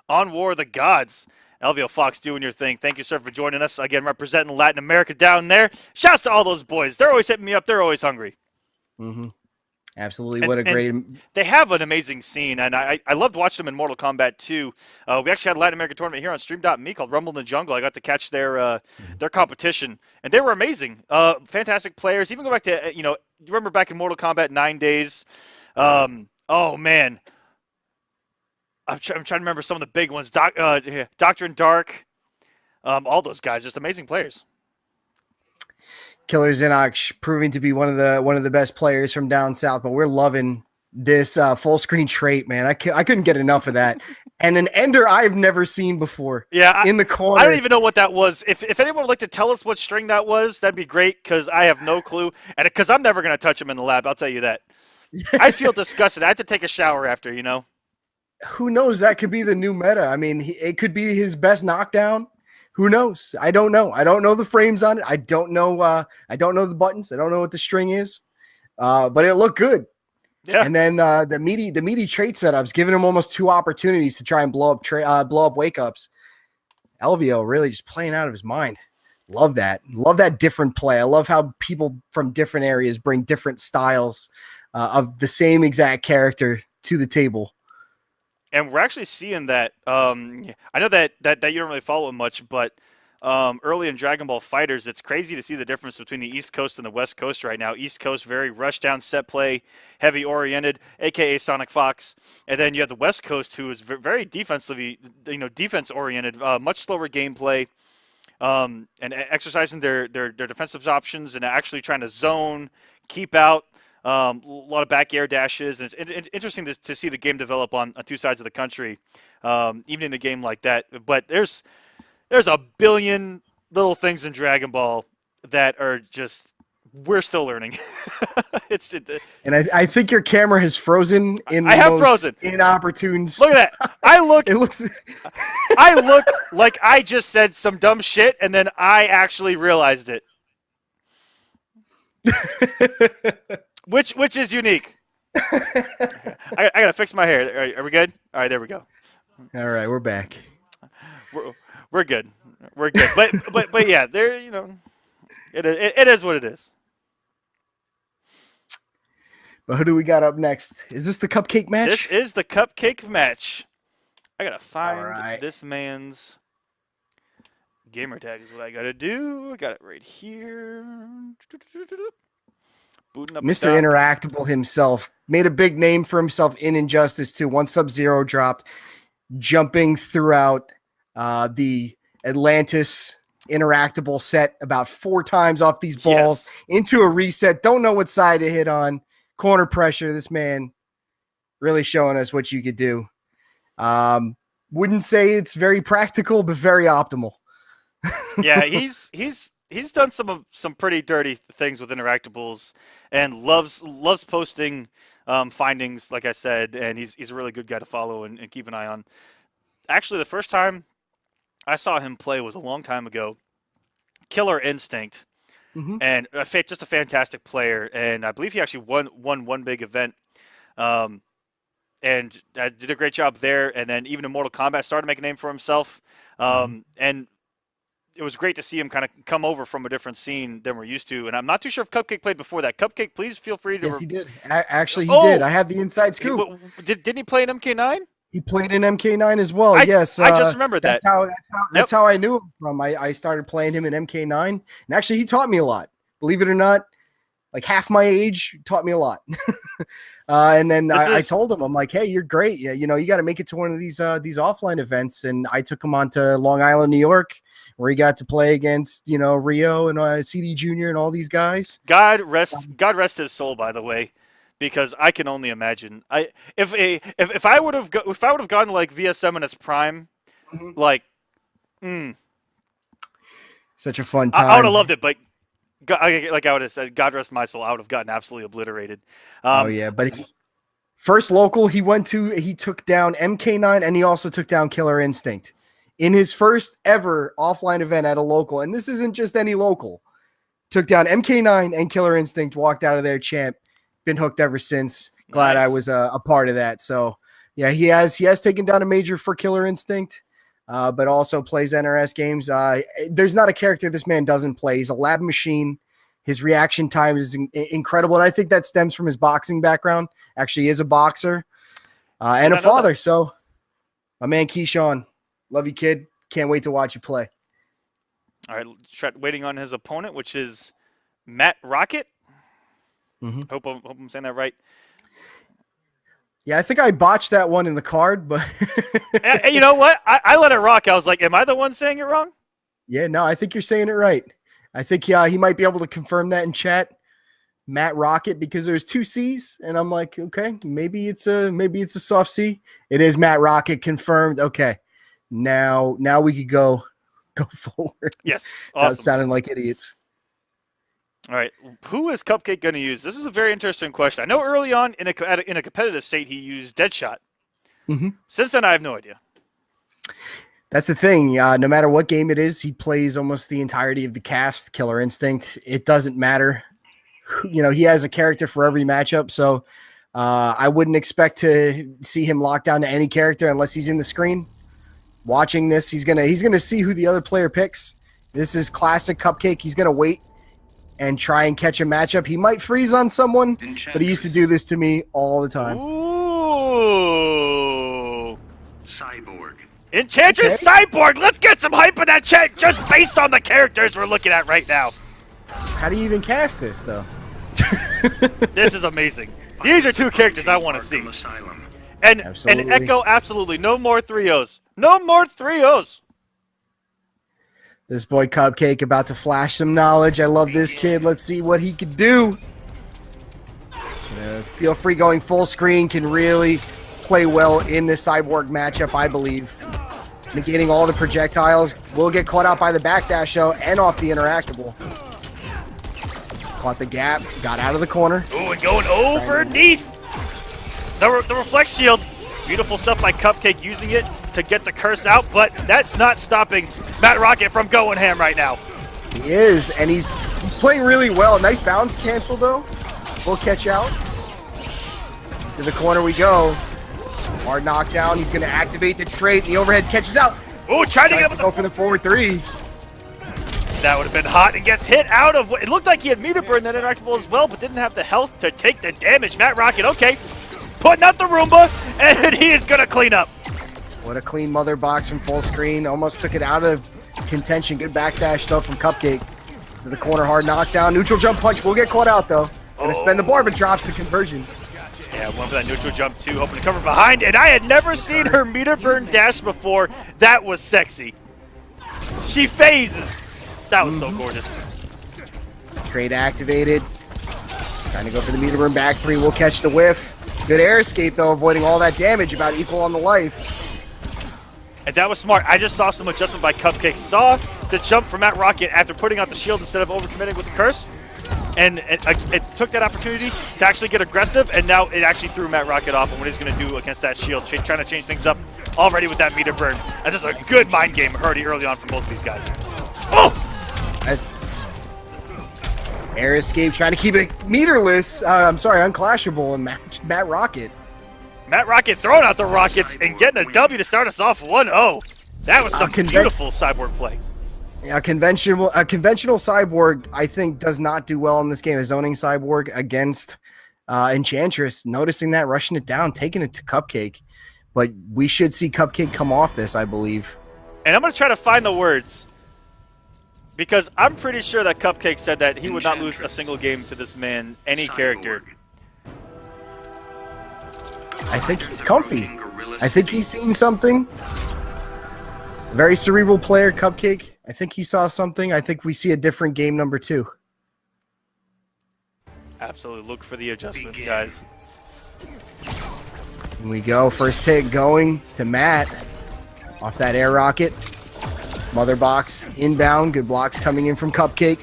[SPEAKER 1] on War of the Gods. Elvio Fox doing your thing. Thank you, sir, for joining us. Again, representing Latin America down there. Shouts to all those boys. They're always hitting me up. They're always hungry.
[SPEAKER 2] Absolutely. What a great...
[SPEAKER 1] They have an amazing scene, and I loved watching them in Mortal Kombat 2. We actually had a Latin American tournament here on Stream.me called Rumble in the Jungle. I got to catch their competition, and they were amazing. Fantastic players. Even go back to, you remember back in Mortal Kombat 9 days? Oh, man. I'm trying to remember some of the big ones. Doctor in Dark. All those guys, just amazing players.
[SPEAKER 2] Killer Xenox proving to be one of the best players from down south, but we're loving this full screen trait, man. I couldn't get enough of that. And an ender I've never seen before.
[SPEAKER 1] Yeah,
[SPEAKER 2] in the corner.
[SPEAKER 1] I don't even know what that was. If anyone would like to tell us what string that was, that'd be great, because I have no clue. And because I'm never going to touch him in the lab, I'll tell you that. I feel disgusted. I have to take a shower after,
[SPEAKER 2] Who knows? That could be the new meta. I mean, it could be his best knockdown. Who knows? I don't know. I don't know the frames on it. I don't know the buttons. I don't know what the string is. But it looked good.
[SPEAKER 1] Yeah.
[SPEAKER 2] And then the meaty trait setups, giving him almost 2 opportunities to try and blow up wake ups. Elvio really just playing out of his mind. Love that. Love that different play. I love how people from different areas bring different styles of the same exact character to the table.
[SPEAKER 1] And we're actually seeing that. I know that you don't really follow him much, but early in Dragon Ball Fighters, it's crazy to see the difference between the East Coast and the West Coast right now. East Coast, very rush down set play, heavy oriented, aka Sonic Fox, and then you have the West Coast, who is very defensively, defense oriented, much slower gameplay, and exercising their defensive options and actually trying to zone, keep out. A lot of back air dashes, and it's interesting to see the game develop on 2 sides of the country, even in a game like that. But there's a billion little things in Dragon Ball that are just we're still learning.
[SPEAKER 2] And I think your camera has frozen in the
[SPEAKER 1] I have
[SPEAKER 2] most
[SPEAKER 1] frozen.
[SPEAKER 2] Inopportune.
[SPEAKER 1] Look at that. I look like I just said some dumb shit, and then I actually realized it. Which is unique. I gotta fix my hair. Are we good? All right, there we go.
[SPEAKER 2] All right, we're back.
[SPEAKER 1] We're good. We're good. But yeah, there it is what it is.
[SPEAKER 2] But who do we got up next? Is this the cupcake match?
[SPEAKER 1] This is the cupcake match. I gotta find
[SPEAKER 2] right.
[SPEAKER 1] this man's gamer tag is what I gotta do. I got it right here. Booting up
[SPEAKER 2] Mr. Interactable himself made a big name for himself in Injustice 2. Once Sub-Zero dropped, jumping throughout the Atlantis Interactable set about 4 times off these balls into a reset. Don't know what side to hit on. Corner pressure. This man really showing us what you could do. Wouldn't say it's very practical, but very optimal.
[SPEAKER 1] Yeah, he's done some pretty dirty things with Interactables, and loves posting findings, like I said, and he's a really good guy to follow and keep an eye on. Actually, the first time I saw him play was a long time ago. Killer Instinct, and just a fantastic player, and I believe he actually won one big event, and did a great job there. And then even in Mortal Kombat, started to make a name for himself, and it was great to see him kind of come over from a different scene than we're used to. And I'm not too sure if Cupcake played before that. Cupcake, please feel free to.
[SPEAKER 2] Yes, he did. Actually, he did. I have the inside scoop.
[SPEAKER 1] Didn't he play in MK9?
[SPEAKER 2] He played in MK9 as well. Yes,
[SPEAKER 1] I just remembered that.
[SPEAKER 2] That's how I knew him from. I started playing him in MK9, and actually, he taught me a lot. Believe it or not, like half my age taught me a lot. And then I told him, I'm like, hey, you're great. Yeah, you got to make it to one of these offline events. And I took him on to Long Island, New York, where he got to play against Rio and CD Junior and all these guys.
[SPEAKER 1] God rest his soul, by the way, because I can only imagine. If I would have gone to like VSM in its prime,
[SPEAKER 2] such a fun time.
[SPEAKER 1] I would have loved it, but. Like I would have said, God rest my soul, I would have gotten absolutely obliterated.
[SPEAKER 2] But first local he took down MK9, and he also took down Killer Instinct in his first ever offline event at a local. And this isn't just any local. Took down MK9 and Killer Instinct, walked out of there champ. Been hooked ever since. Glad I was a part of that. So yeah, he has taken down a major for Killer Instinct. But also plays NRS games. There's not a character this man doesn't play. He's a lab machine. His reaction time is incredible, and I think that stems from his boxing background. Actually, he is a boxer and a father. So, my man Keyshawn, love you, kid. Can't wait to watch you play.
[SPEAKER 1] All right, waiting on his opponent, which is Matt Rocket. Hope I'm saying that right.
[SPEAKER 2] Yeah, I think I botched that one in the card, but
[SPEAKER 1] you know what? I let it rock. I was like, am I the one saying it wrong?
[SPEAKER 2] Yeah, no, I think you're saying it right. I think he might be able to confirm that in chat. Matt Rocket, because there's 2 C's, and I'm like, okay, maybe it's a soft C. It is Matt Rocket confirmed. Okay, now we could go forward.
[SPEAKER 1] Yes, awesome.
[SPEAKER 2] That sounded like idiots.
[SPEAKER 1] All right, who is Cupcake going to use? This is a very interesting question. I know early on in a competitive state he used Deadshot. Since then, I have no idea.
[SPEAKER 2] That's the thing. No matter what game it is, he plays almost the entirety of the cast. Killer Instinct. It doesn't matter. He has a character for every matchup. So I wouldn't expect to see him lock down to any character unless he's in the screen. Watching this, he's gonna see who the other player picks. This is classic Cupcake. He's gonna wait and try and catch a matchup. He might freeze on someone, but he used to do this to me all the time.
[SPEAKER 1] Ooh.
[SPEAKER 3] Cyborg.
[SPEAKER 1] Enchantress Cyborg! Let's get some hype in that chat just based on the characters we're looking at right now.
[SPEAKER 2] How do you even cast this, though?
[SPEAKER 1] This is amazing. These are two characters I want to see.
[SPEAKER 3] Asylum.
[SPEAKER 1] And
[SPEAKER 2] Absolutely.
[SPEAKER 1] Echo, absolutely. No more 3-0s. No more 3-0s.
[SPEAKER 2] This boy Cupcake about to flash some knowledge. I love this kid. Let's see what he can do. Feel free going full screen can really play well in this Cyborg matchup, I believe. Negating all the projectiles. Will get caught out by the backdash show and off the interactable. Caught the gap. Got out of the corner.
[SPEAKER 1] Ooh, and going overneath the reflect shield. Beautiful stuff by Cupcake using it to get the curse out, but that's not stopping Matt Rocket from going ham right now.
[SPEAKER 2] He is, and he's playing really well. Nice bounce cancel, though. We'll catch out. To the corner we go. Hard knockdown. He's going to activate the trait. The overhead catches out.
[SPEAKER 1] Ooh, trying to
[SPEAKER 2] Tries
[SPEAKER 1] get
[SPEAKER 2] to
[SPEAKER 1] up
[SPEAKER 2] go
[SPEAKER 1] with
[SPEAKER 2] for the forward three.
[SPEAKER 1] that would have been hot and gets hit out of. It looked like he had meter burn that interactable as well, but didn't have the health to take the damage. Matt Rocket, okay, putting out the Roomba, and he is going to clean up.
[SPEAKER 2] What a clean mother box from full screen. Almost took it out of contention. Good backdash, though, from Cupcake. To the corner, hard knockdown. Neutral jump punch will get caught out, though. Gonna spend the bar, but drops the conversion.
[SPEAKER 1] Yeah, went for that neutral jump too, hoping to cover behind, and I had never seen her meter burn dash before. That was sexy. She phases. That was so gorgeous.
[SPEAKER 2] Trade activated. Trying to go for the meter burn back three. We'll catch the whiff. Good air escape, though, avoiding all that damage, about equal on the life.
[SPEAKER 1] And that was smart. I just saw some adjustment by Cupcake. Saw the jump from Matt Rocket after putting out the shield instead of overcommitting with the curse. And it took that opportunity to actually get aggressive, and now it actually threw Matt Rocket off on what he's going to do against that shield, trying to change things up already with that meter burn. That's just a good mind game early on from both of these guys. Oh!
[SPEAKER 2] Air escape, trying to keep it meterless. Unclashable, and Matt Rocket.
[SPEAKER 1] Matt Rocket throwing out the rockets and getting a W to start us off 1-0. That was some beautiful Cyborg play.
[SPEAKER 2] Yeah, a conventional Cyborg, I think, does not do well in this game. A zoning Cyborg against Enchantress, noticing that, rushing it down, taking it to Cupcake. But we should see Cupcake come off this, I believe.
[SPEAKER 1] And I'm going to try to find the words, because I'm pretty sure that Cupcake said that he would not lose a single game to this man, any character.
[SPEAKER 2] I think he's comfy. I think he's seen something. Very cerebral player, Cupcake. I think he saw something. I think we see a different game number 2.
[SPEAKER 1] Absolutely. Look for the adjustments, guys.
[SPEAKER 2] Here we go. First hit going to Matt. Off that air rocket. Mother box inbound. Good blocks coming in from Cupcake.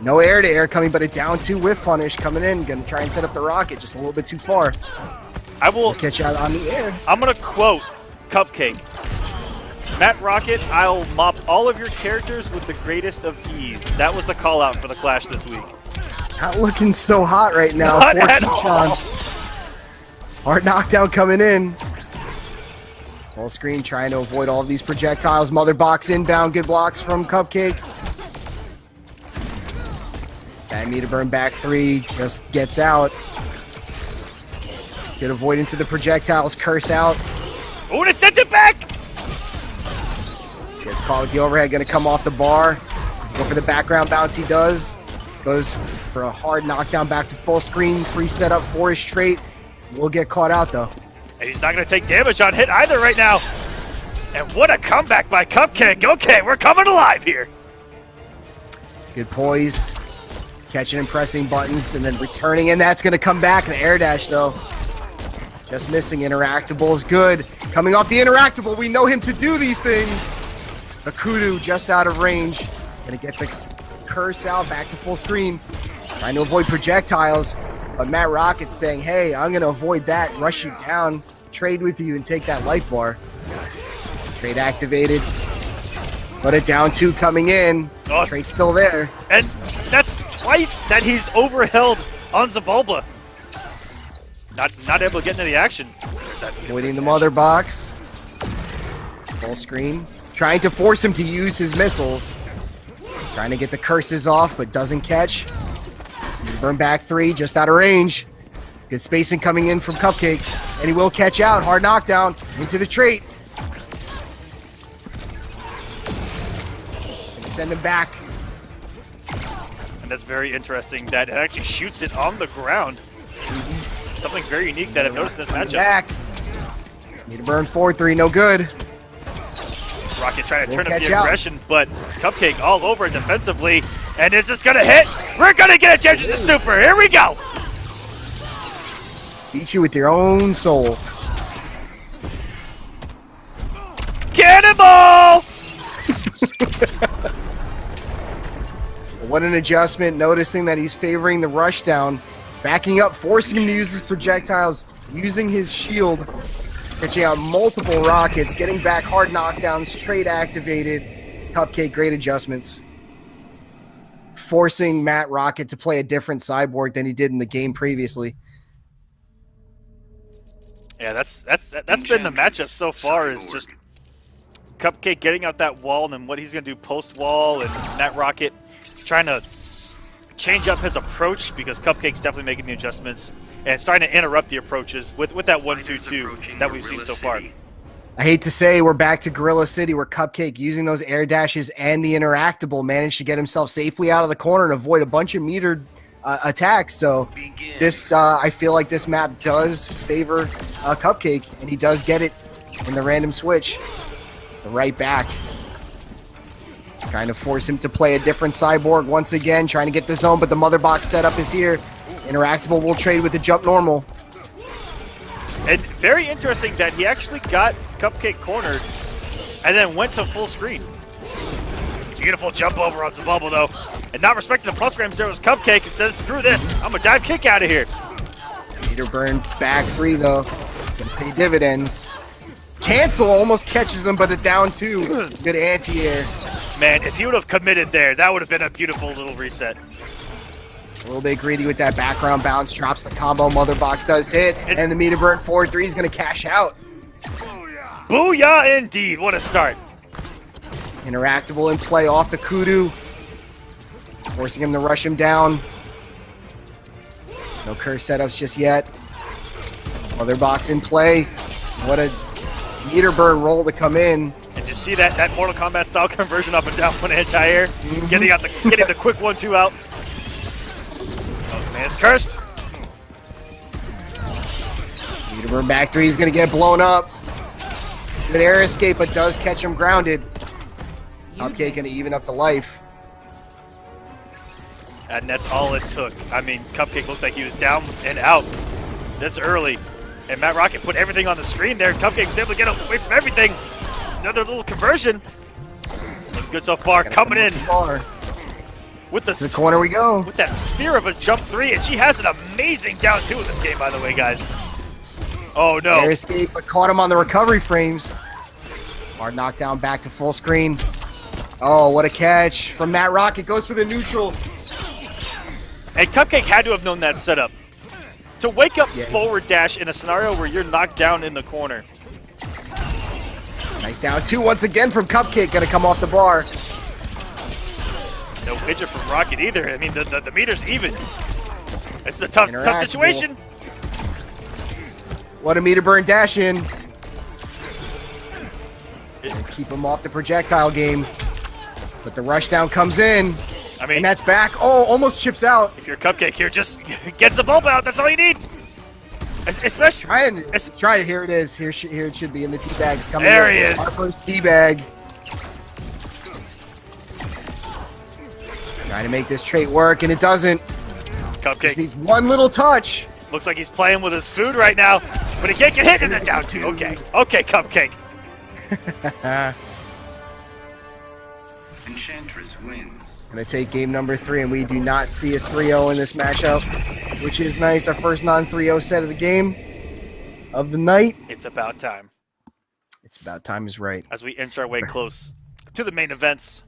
[SPEAKER 2] No air to air coming, but a down 2 whiff punish coming in. Gonna try and set up the rocket just a little bit too far.
[SPEAKER 1] I will
[SPEAKER 2] catch out on the air.
[SPEAKER 1] I'm going to quote Cupcake. Matt Rocket, I'll mop all of your characters with the greatest of ease. That was the call out for the Clash this week.
[SPEAKER 2] Not looking so hot right now.
[SPEAKER 1] Not at all.
[SPEAKER 2] Hard knockdown coming in. Full screen trying to avoid all of these projectiles. Mother box inbound. Good blocks from Cupcake. That meter burn back 3 just gets out. Good avoid into the projectiles. Curse out.
[SPEAKER 1] Oh, and it sent it back!
[SPEAKER 2] Gets caught with the overhead. Going to come off the bar. Let's go for the background bounce. He does. Goes for a hard knockdown back to full screen. Free setup for his trait. Will get caught out, though.
[SPEAKER 1] And he's not going to take damage on hit either right now. And what a comeback by Cupcake. Okay, we're coming alive here.
[SPEAKER 2] Good poise. Catching and pressing buttons and then returning, and that's going to come back. An air dash, though. Just missing. Interactable is good. Coming off the interactable, we know him to do these things. The kudu just out of range. Going to get the curse out back to full screen. Trying to avoid projectiles. But Matt Rocket's saying, hey, I'm going to avoid that, rush you down, trade with you, and take that life bar. Trade activated. But a down 2 coming in.
[SPEAKER 1] Oh,
[SPEAKER 2] Trade's still there.
[SPEAKER 1] And that's twice that he's overheld on Zabulba. Not able to get into the action.
[SPEAKER 2] Avoiding the mother box. Full screen. Trying to force him to use his missiles. Trying to get the curses off, but doesn't catch. Burn back 3, just out of range. Good spacing coming in from Cupcake. And he will catch out. Hard knockdown into the trait. Send him back.
[SPEAKER 1] And that's very interesting that it actually shoots it on the ground. Something very unique that I've noticed in this matchup.
[SPEAKER 2] Back. Need to burn 4-3, no good.
[SPEAKER 1] Rocket trying to
[SPEAKER 2] We'll
[SPEAKER 1] turn up the
[SPEAKER 2] catch out.
[SPEAKER 1] aggression, but Cupcake all over it defensively. And is this going to hit? We're going to get a chance to super. Here we go.
[SPEAKER 2] Beat you with your own soul.
[SPEAKER 1] Cannonball!
[SPEAKER 2] What an adjustment, noticing that he's favoring the rushdown. Backing up, forcing him to use his projectiles, using his shield, catching out multiple rockets, getting back hard knockdowns, trade activated. Cupcake, great adjustments. Forcing Matt Rocket to play a different cyborg than he did in the game previously.
[SPEAKER 1] Yeah, that's been the matchup so far, is just Cupcake getting out that wall and then what he's going to do post-wall, and Matt Rocket trying to change up his approach because Cupcake's definitely making the adjustments and starting to interrupt the approaches with that 1-2-2 that we've seen so far.
[SPEAKER 2] I hate to say we're back to Gorilla City where Cupcake, using those air dashes and the interactable, managed to get himself safely out of the corner and avoid a bunch of metered attacks. So this, I feel like this map does favor Cupcake, and he does get it in the random switch. So right back. Trying to force him to play a different cyborg once again, trying to get the zone, but the mother box setup is here. Interactable will trade with the jump normal.
[SPEAKER 1] And very interesting that he actually got Cupcake cornered and then went to full screen. Beautiful jump over on Zabubble though. And not respecting the plus grams, there was Cupcake and says, screw this, I'm gonna dive kick out of here.
[SPEAKER 2] Meter burn back 3 though. Gonna pay dividends. Cancel almost catches him, but a down 2. Good anti-air.
[SPEAKER 1] Man, if he would have committed there, that would have been a beautiful little reset.
[SPEAKER 2] A little bit greedy with that background bounce, drops the combo, mother box does hit, and the meter burn 4-3 is going to cash out.
[SPEAKER 1] Booyah indeed, what a start.
[SPEAKER 2] Interactable in play off the Kudu, forcing him to rush him down. No curse setups just yet. Mother box in play. What a meter burn roll to come in.
[SPEAKER 1] And you see that Mortal Kombat style conversion up and down one anti-air, getting the quick 1-2 out. Oh man, it's cursed.
[SPEAKER 2] Meter burn back 3 is going to get blown up. Good air escape, but does catch him grounded. Cupcake going to even up the life.
[SPEAKER 1] And that's all it took. I mean, Cupcake looked like he was down and out. That's early. And Matt Rocket put everything on the screen there. Cupcake was able to get away from everything. Another little conversion. Looking good so far. Coming in with
[SPEAKER 2] the corner we go.
[SPEAKER 1] With that spear of a jump 3, and she has an amazing down 2 in this game, by the way, guys. Oh no!
[SPEAKER 2] Air escape, but caught him on the recovery frames. Hard knockdown back to full screen. Oh, what a catch from Matt Rocket. Goes for the neutral.
[SPEAKER 1] And Cupcake had to have known that setup. To wake up forward dash in a scenario where you're knocked down in the corner.
[SPEAKER 2] Nice down 2 once again from Cupcake. Gonna come off the bar.
[SPEAKER 1] No widget from Rocket either. I mean, the meter's even. This is a tough situation.
[SPEAKER 2] What a meter burn dash in. Keep him off the projectile game. But the rushdown comes in.
[SPEAKER 1] I mean,
[SPEAKER 2] and that's back. Oh, almost chips out.
[SPEAKER 1] If you're Cupcake here, just get the bulb out. That's all you need. Especially
[SPEAKER 2] try it. Here it is. Here it should be in the tea bags coming.
[SPEAKER 1] There he is.
[SPEAKER 2] Our first tea bag. Trying to make this trait work, and it doesn't.
[SPEAKER 1] Cupcake
[SPEAKER 2] just needs one little touch.
[SPEAKER 1] Looks like he's playing with his food right now, but he can't get hit in the down 2. Okay, Cupcake.
[SPEAKER 5] Enchantress wins.
[SPEAKER 2] Gonna take game number 3, and we do not see a 3-0 in this matchup, which is nice. Our first non-3-0 set of the game of the night.
[SPEAKER 1] It's about time.
[SPEAKER 2] It's about time is right.
[SPEAKER 1] As we inch our way close to the main events,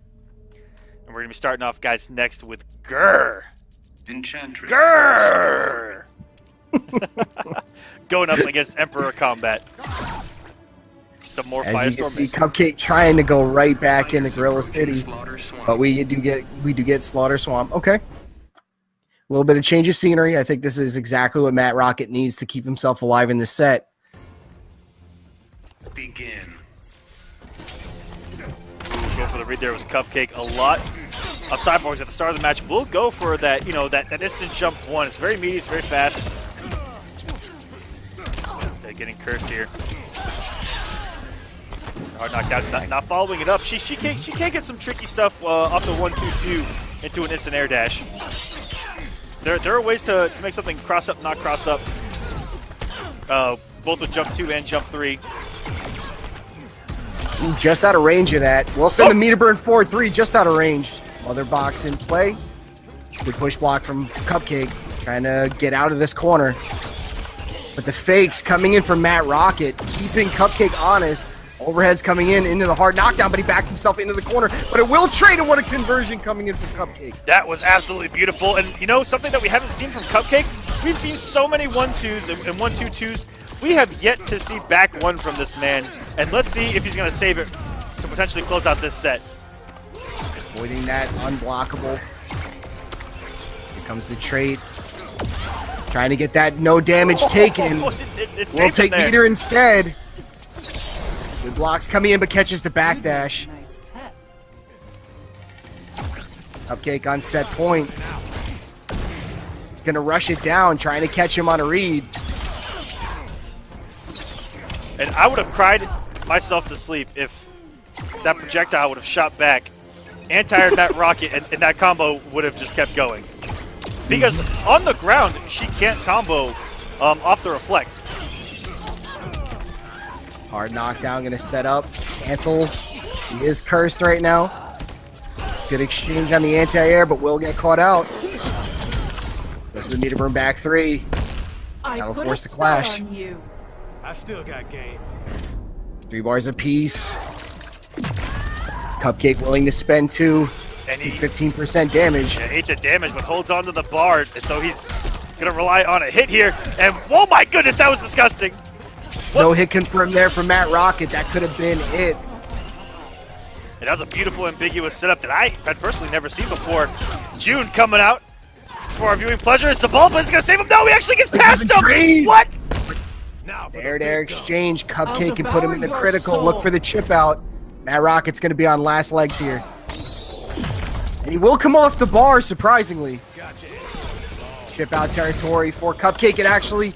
[SPEAKER 1] and we're gonna be starting off, guys, next with Grr.
[SPEAKER 5] Enchantress.
[SPEAKER 1] Grr. going up against Emperor Combat. Some more
[SPEAKER 2] As you can
[SPEAKER 1] Firestorm.
[SPEAKER 2] see, Cupcake trying to go right back into Gorilla City, but we do get Slaughter Swamp. Okay, a little bit of change of scenery. I think this is exactly what Matt Rocket needs to keep himself alive in this set.
[SPEAKER 3] Begin.
[SPEAKER 1] Go for the read there was Cupcake. A lot of Cyborgs at the start of the match will go for that, that instant jump one. It's very meaty, it's very fast. They're getting cursed here. Hard knockdown, not following it up. She can't get some tricky stuff off the 1-2-2 into an instant air dash. There are ways to make something cross up, not cross up. Both with jump 2 and jump 3.
[SPEAKER 2] Ooh, just out of range of that. We'll send the meter burn 4-3 just out of range. Mother box in play. Good push block from Cupcake. Trying to get out of this corner. But the fakes coming in from Matt Rocket, keeping Cupcake honest. Overhead's coming in into the hard knockdown, but he backs himself into the corner. But it will trade, and what a conversion coming in from Cupcake.
[SPEAKER 1] That was absolutely beautiful. And something that we haven't seen from Cupcake, we've seen so many 1-2s and 1-2-2s. We have yet to see back one from this man. And let's see if he's going to save it to potentially close out this set.
[SPEAKER 2] Avoiding that unblockable. Here comes the trade. Trying to get that no damage taken. We'll take meter instead. Good blocks coming in, but catches the backdash. Cupcake on set point. Gonna rush it down, trying to catch him on a read.
[SPEAKER 1] And I would have cried myself to sleep if that projectile would have shot back, anti-aired that rocket, and that combo would have just kept going. Because on the ground, she can't combo off the reflect.
[SPEAKER 2] Hard knockdown, gonna set up. Cancels. He is cursed right now. Good exchange on the anti-air, but will get caught out. Goes to the meter burn back 3. That'll force the clash.
[SPEAKER 4] I still got game.
[SPEAKER 2] 3 bars apiece. Cupcake willing to spend 2.
[SPEAKER 1] And he
[SPEAKER 2] 15% damage.
[SPEAKER 1] ate the damage, but holds on to the bar, and so he's gonna rely on a hit here. And oh my goodness, that was disgusting.
[SPEAKER 2] No hit confirmed there from Matt Rocket. That could have been it.
[SPEAKER 1] And that was a beautiful, ambiguous setup that I had personally never seen before. June coming out for our viewing pleasure. Sebulba is gonna save him. No, he actually gets past him. What?
[SPEAKER 2] There exchange. Cupcake can put him in the critical. Look for the chip out. Matt Rocket's going to be on last legs here. And he will come off the bar, surprisingly. Chip out territory for Cupcake. It actually is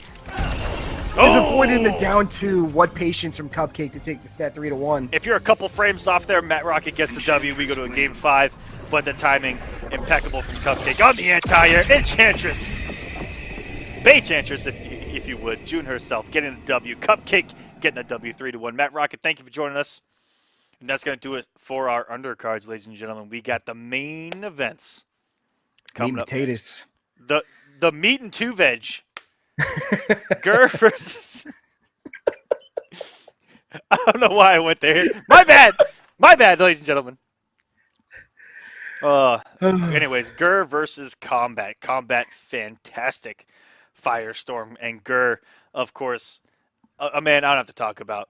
[SPEAKER 2] avoided in the down 2. What patience from Cupcake to take the set 3-1.
[SPEAKER 1] If you're a couple frames off there, Matt Rocket gets the W. We go to a game 5, but the timing impeccable from Cupcake on the anti-air. Enchantress. Bay Enchantress, if you would. June herself getting a W. Cupcake getting a W 3-1. Matt Rocket, thank you for joining us. And that's going to do it for our undercards, ladies and gentlemen. We got the main events coming up.
[SPEAKER 2] Potatoes.
[SPEAKER 1] The meat and 2 veg. Gur versus. I don't know why I went there. My bad. My bad, ladies and gentlemen. Anyways, Gur versus Combat. Combat, fantastic. Firestorm and Gur, of course, a man I don't have to talk about.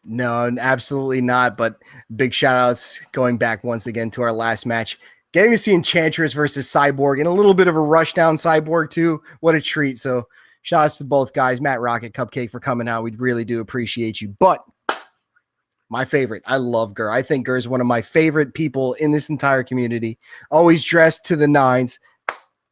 [SPEAKER 2] No, absolutely not. But big shout outs going back once again to our last match. Getting to see Enchantress versus Cyborg and a little bit of a rush down Cyborg too. What a treat. So shout outs to both guys, Matt Rocket, Cupcake, for coming out. We really do appreciate you. But my favorite, I love Gur. I think Gur is one of my favorite people in this entire community. Always dressed to the nines.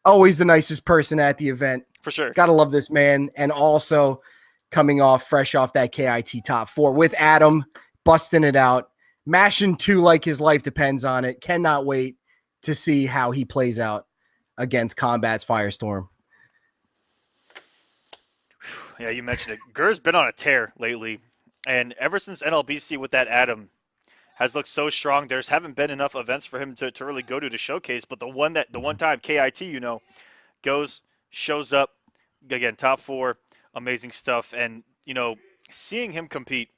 [SPEAKER 2] Always the nicest person at the event.
[SPEAKER 1] For sure.
[SPEAKER 2] Gotta love this man. And also coming off fresh off that KIT top 4 with Adam busting it out, mashing 2 like his life depends on it. Cannot wait to see how he plays out against Combat's Firestorm.
[SPEAKER 1] Yeah, you mentioned it. Gur's been on a tear lately, and ever since NLBC with that Adam has looked so strong. There's haven't been enough events for him to really go to showcase, but the one time KIT, shows up again, top 4, amazing stuff, and seeing him compete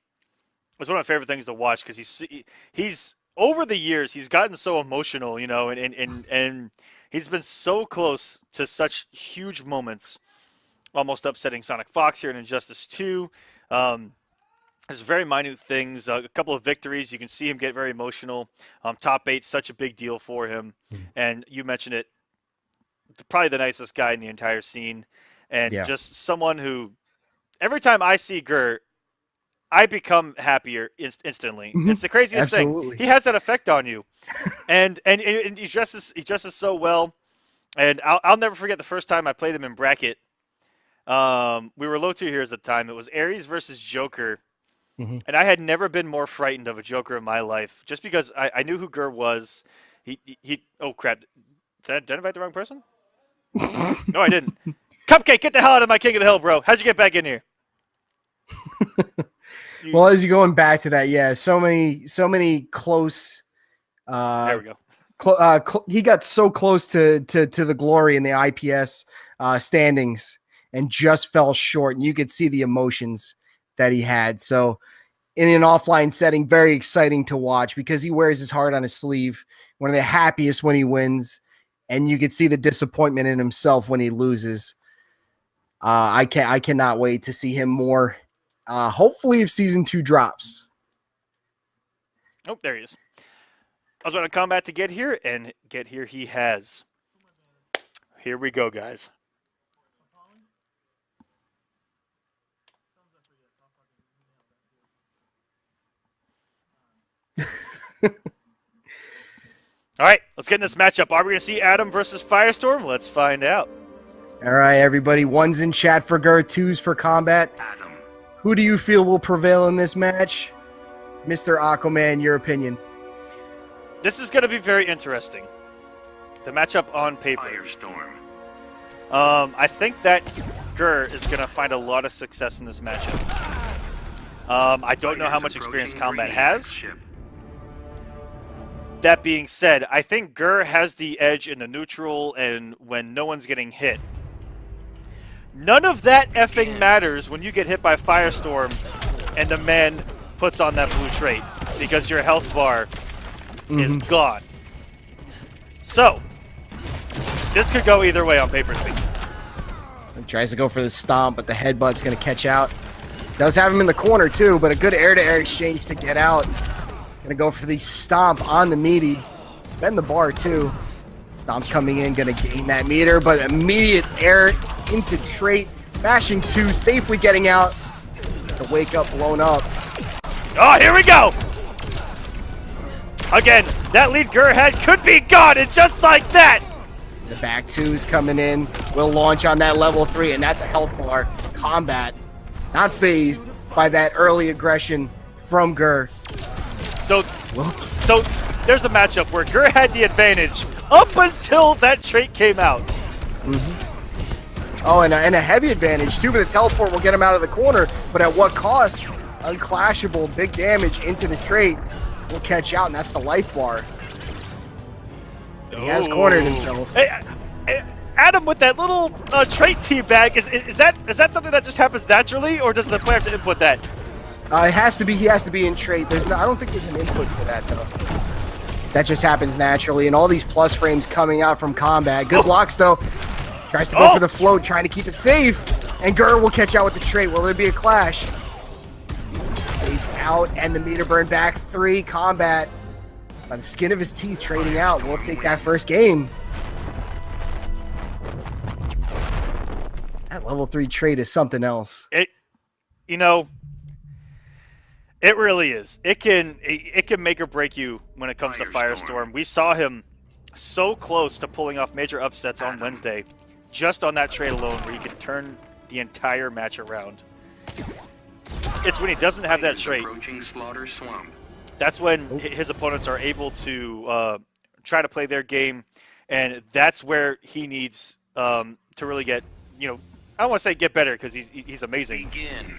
[SPEAKER 1] was one of my favorite things to watch because he's over the years he's gotten so emotional, and he's been so close to such huge moments almost upsetting Sonic Fox here in Injustice 2. There's very minute things. A couple of victories. You can see him get very emotional. Top 8, such a big deal for him. And you mentioned it, probably the nicest guy in the entire scene. And just someone who, every time I see Gur, I become happier instantly. It's the craziest thing. He has that effect on you. and he dresses so well. And I'll never forget the first time I played him in bracket. We were low tier heroes at the time. It was Ares versus Joker. And I had never been more frightened of a Joker in my life, just because I knew who Gur was. He oh crap! Did I invite the wrong person? No, I didn't. Cupcake, get the hell out of my King of the Hill, bro. How'd you get back in here?
[SPEAKER 2] Well, as you're going back to that, yeah, so many close.
[SPEAKER 1] There we go.
[SPEAKER 2] He got so close to the glory in the IPS standings and just fell short, and you could see the emotions that he had. So in an offline setting, very exciting to watch because he wears his heart on his sleeve. One of the happiest when he wins, and you could see the disappointment in himself when he loses. I cannot wait to see him more. Hopefully if season 2 drops.
[SPEAKER 1] Oh, there he is. I was going to combat to get here, and get here he has. Here we go, guys. All right, let's get in this matchup. Are we going to see Adam versus Firestorm? Let's find out.
[SPEAKER 2] All right, everybody. 1's in chat for Gur, 2's for combat.
[SPEAKER 3] Adam.
[SPEAKER 2] Who do you feel will prevail in this match? Mr. Aquaman, your opinion.
[SPEAKER 1] This is going to be very interesting. The matchup on paper.
[SPEAKER 3] Firestorm.
[SPEAKER 1] I think that Gur is going to find a lot of success in this matchup. I don't know how much experience Combat has. That being said, I think Gur has the edge in the neutral and when no one's getting hit. None of that effing matters when you get hit by Firestorm and the man puts on that blue trait because your health bar is gone. So, this could go either way on paper to me.
[SPEAKER 2] He tries to go for the stomp, but the headbutt's going to catch out. Does have him in the corner too, but a good air-to-air exchange to get out. Gonna go for the stomp on the meaty. Spend the bar too. Stomp's coming in, gonna gain that meter, but immediate air into trait. Bashing 2, safely getting out. The wake up blown up.
[SPEAKER 1] Oh, here we go! Again, that lead Gur had could be gone, and just like that!
[SPEAKER 2] The back 2's coming in. Will launch on that level 3, and that's a health bar. Combat. Not phased by that early aggression from Gur.
[SPEAKER 1] So there's a matchup where Gur had the advantage up until that trait came out.
[SPEAKER 2] Oh, and a heavy advantage too, but the teleport will get him out of the corner. But at what cost? Unclashable, big damage into the trait. Will catch out, and that's the life bar. He has cornered himself.
[SPEAKER 1] Hey, Adam, with that little trait teabag, is that something that just happens naturally, or does the player have to input that?
[SPEAKER 2] It has to be. He has to be in trait. I don't think there's an input for that though. That just happens naturally, and all these plus frames coming out from combat. Good blocks though. Tries to go for the float, trying to keep it safe. And Gur will catch out with the trait. Will there be a clash? Safe out, and the meter burn back 3. Combat by the skin of his teeth, trading out. We'll take that first game. That level 3 trait is something else.
[SPEAKER 1] It really is. It can make or break you when it comes to Firestorm. We saw him so close to pulling off major upsets on Wednesday, just on that trait alone, where he could turn the entire match around. It's when he doesn't have that trait. That's when his opponents are able to try to play their game, and that's where he needs to really get, I don't want to say get better because he's amazing,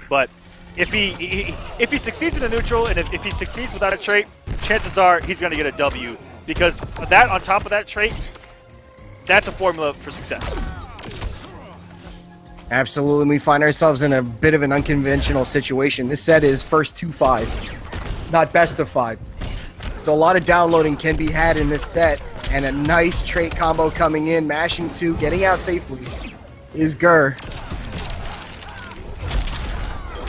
[SPEAKER 1] but if he succeeds in the neutral and if he succeeds without a trait, chances are he's going to get a W, because that on top of that trait, that's a formula for success.
[SPEAKER 2] Absolutely. We find ourselves in a bit of an unconventional situation. This set is first 2-5, not best of 5. So a lot of downloading can be had in this set, and a nice trait combo coming in, mashing 2, getting out safely is Gur.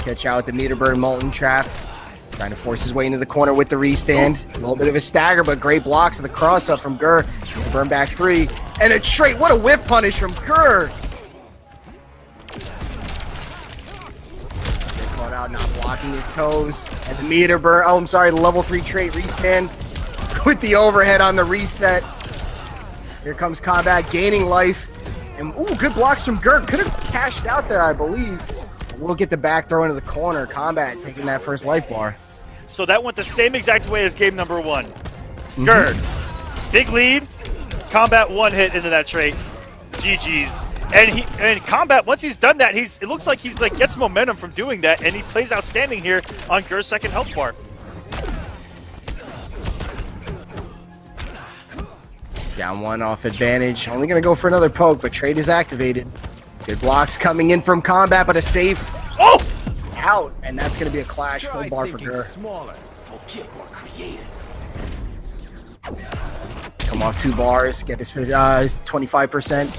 [SPEAKER 2] Catch out with the meter burn Molten Trap. Trying to force his way into the corner with the restand. A little bit of a stagger, but great blocks of the cross up from Gur. Burn back 3. And a trait. What a whip punish from Gur. Caught out, not blocking his toes. And the meter burn. Oh, I'm sorry. The level 3 trait restand with the overhead on the reset. Here comes Combat gaining life. And ooh, good blocks from Gur. Could have cashed out there, I believe. We'll get the back throw into the corner. Combat taking that first life bar.
[SPEAKER 1] So that went the same exact way as game number 1. Gur, big lead. Combat 1 hit into that trait. GG's. And Combat, once he's done that, it looks like he's gets momentum from doing that, and he plays outstanding here on Gur's second health bar.
[SPEAKER 2] Down 1 off advantage. Only gonna go for another poke, but trade is activated. Good blocks coming in from Combat, but a safe out, and that's gonna be a clash full bar for Gur. Come off 2 bars, get his 25%.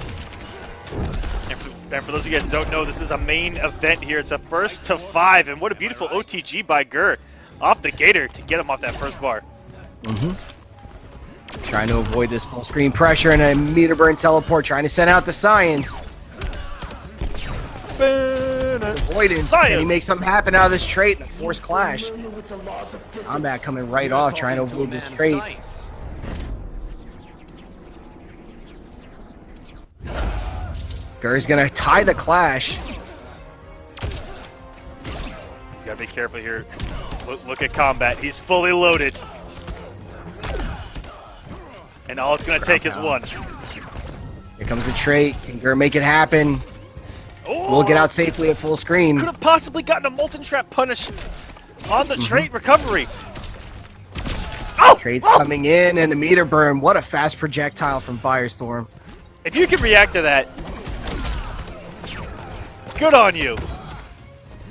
[SPEAKER 1] And for those of you guys who don't know, this is a main event here. It's a 1st to 5, and what a beautiful OTG by Gur off the gator to get him off that first bar.
[SPEAKER 2] Trying to avoid this full screen pressure and a meter burn teleport, trying to send out the science. Avoidance. Can he make something happen out of this trait in a forced clash? Combat coming right off, trying to avoid this trait. Gur's gonna tie the clash.
[SPEAKER 1] He's gotta be careful here. Look at Combat. He's fully loaded. And all it's gonna take is 1.
[SPEAKER 2] Here comes the trait. Can Gur make it happen? We'll get out safely at full screen.
[SPEAKER 1] Could have possibly gotten a Molten Trap punish on the trait recovery.
[SPEAKER 2] Trait's coming in and a meter burn. What a fast projectile from Firestorm.
[SPEAKER 1] If you can react to that, good on you.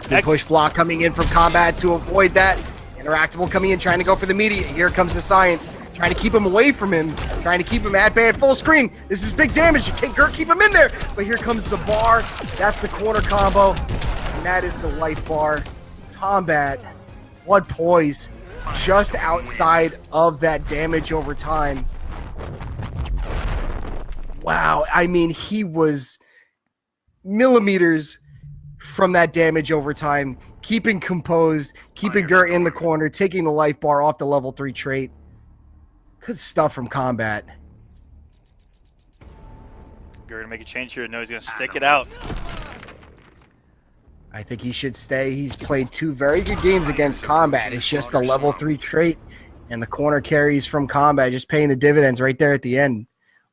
[SPEAKER 2] Good push block coming in from Combat to avoid that. Interactable coming in, trying to go for the media. Here comes the science. Trying to keep him away from him. Trying to keep him at bay at full screen. This is big damage. You can't Gur keep him in there. But here comes the bar. That's the corner combo. And that is the life bar. Combat. What poise. Just outside of that damage over time. Wow. I mean, he was millimeters from that damage over time. Keeping composed. Keeping Gur in the corner. Taking the life bar off the level 3 trait. Good stuff from Combat.
[SPEAKER 1] Gur gonna make a change here. No, he's gonna stick it out.
[SPEAKER 2] I think he should stay. He's played 2 very good games against Combat. It's just the level 3 trait and the corner carries from Combat just paying the dividends right there at the end.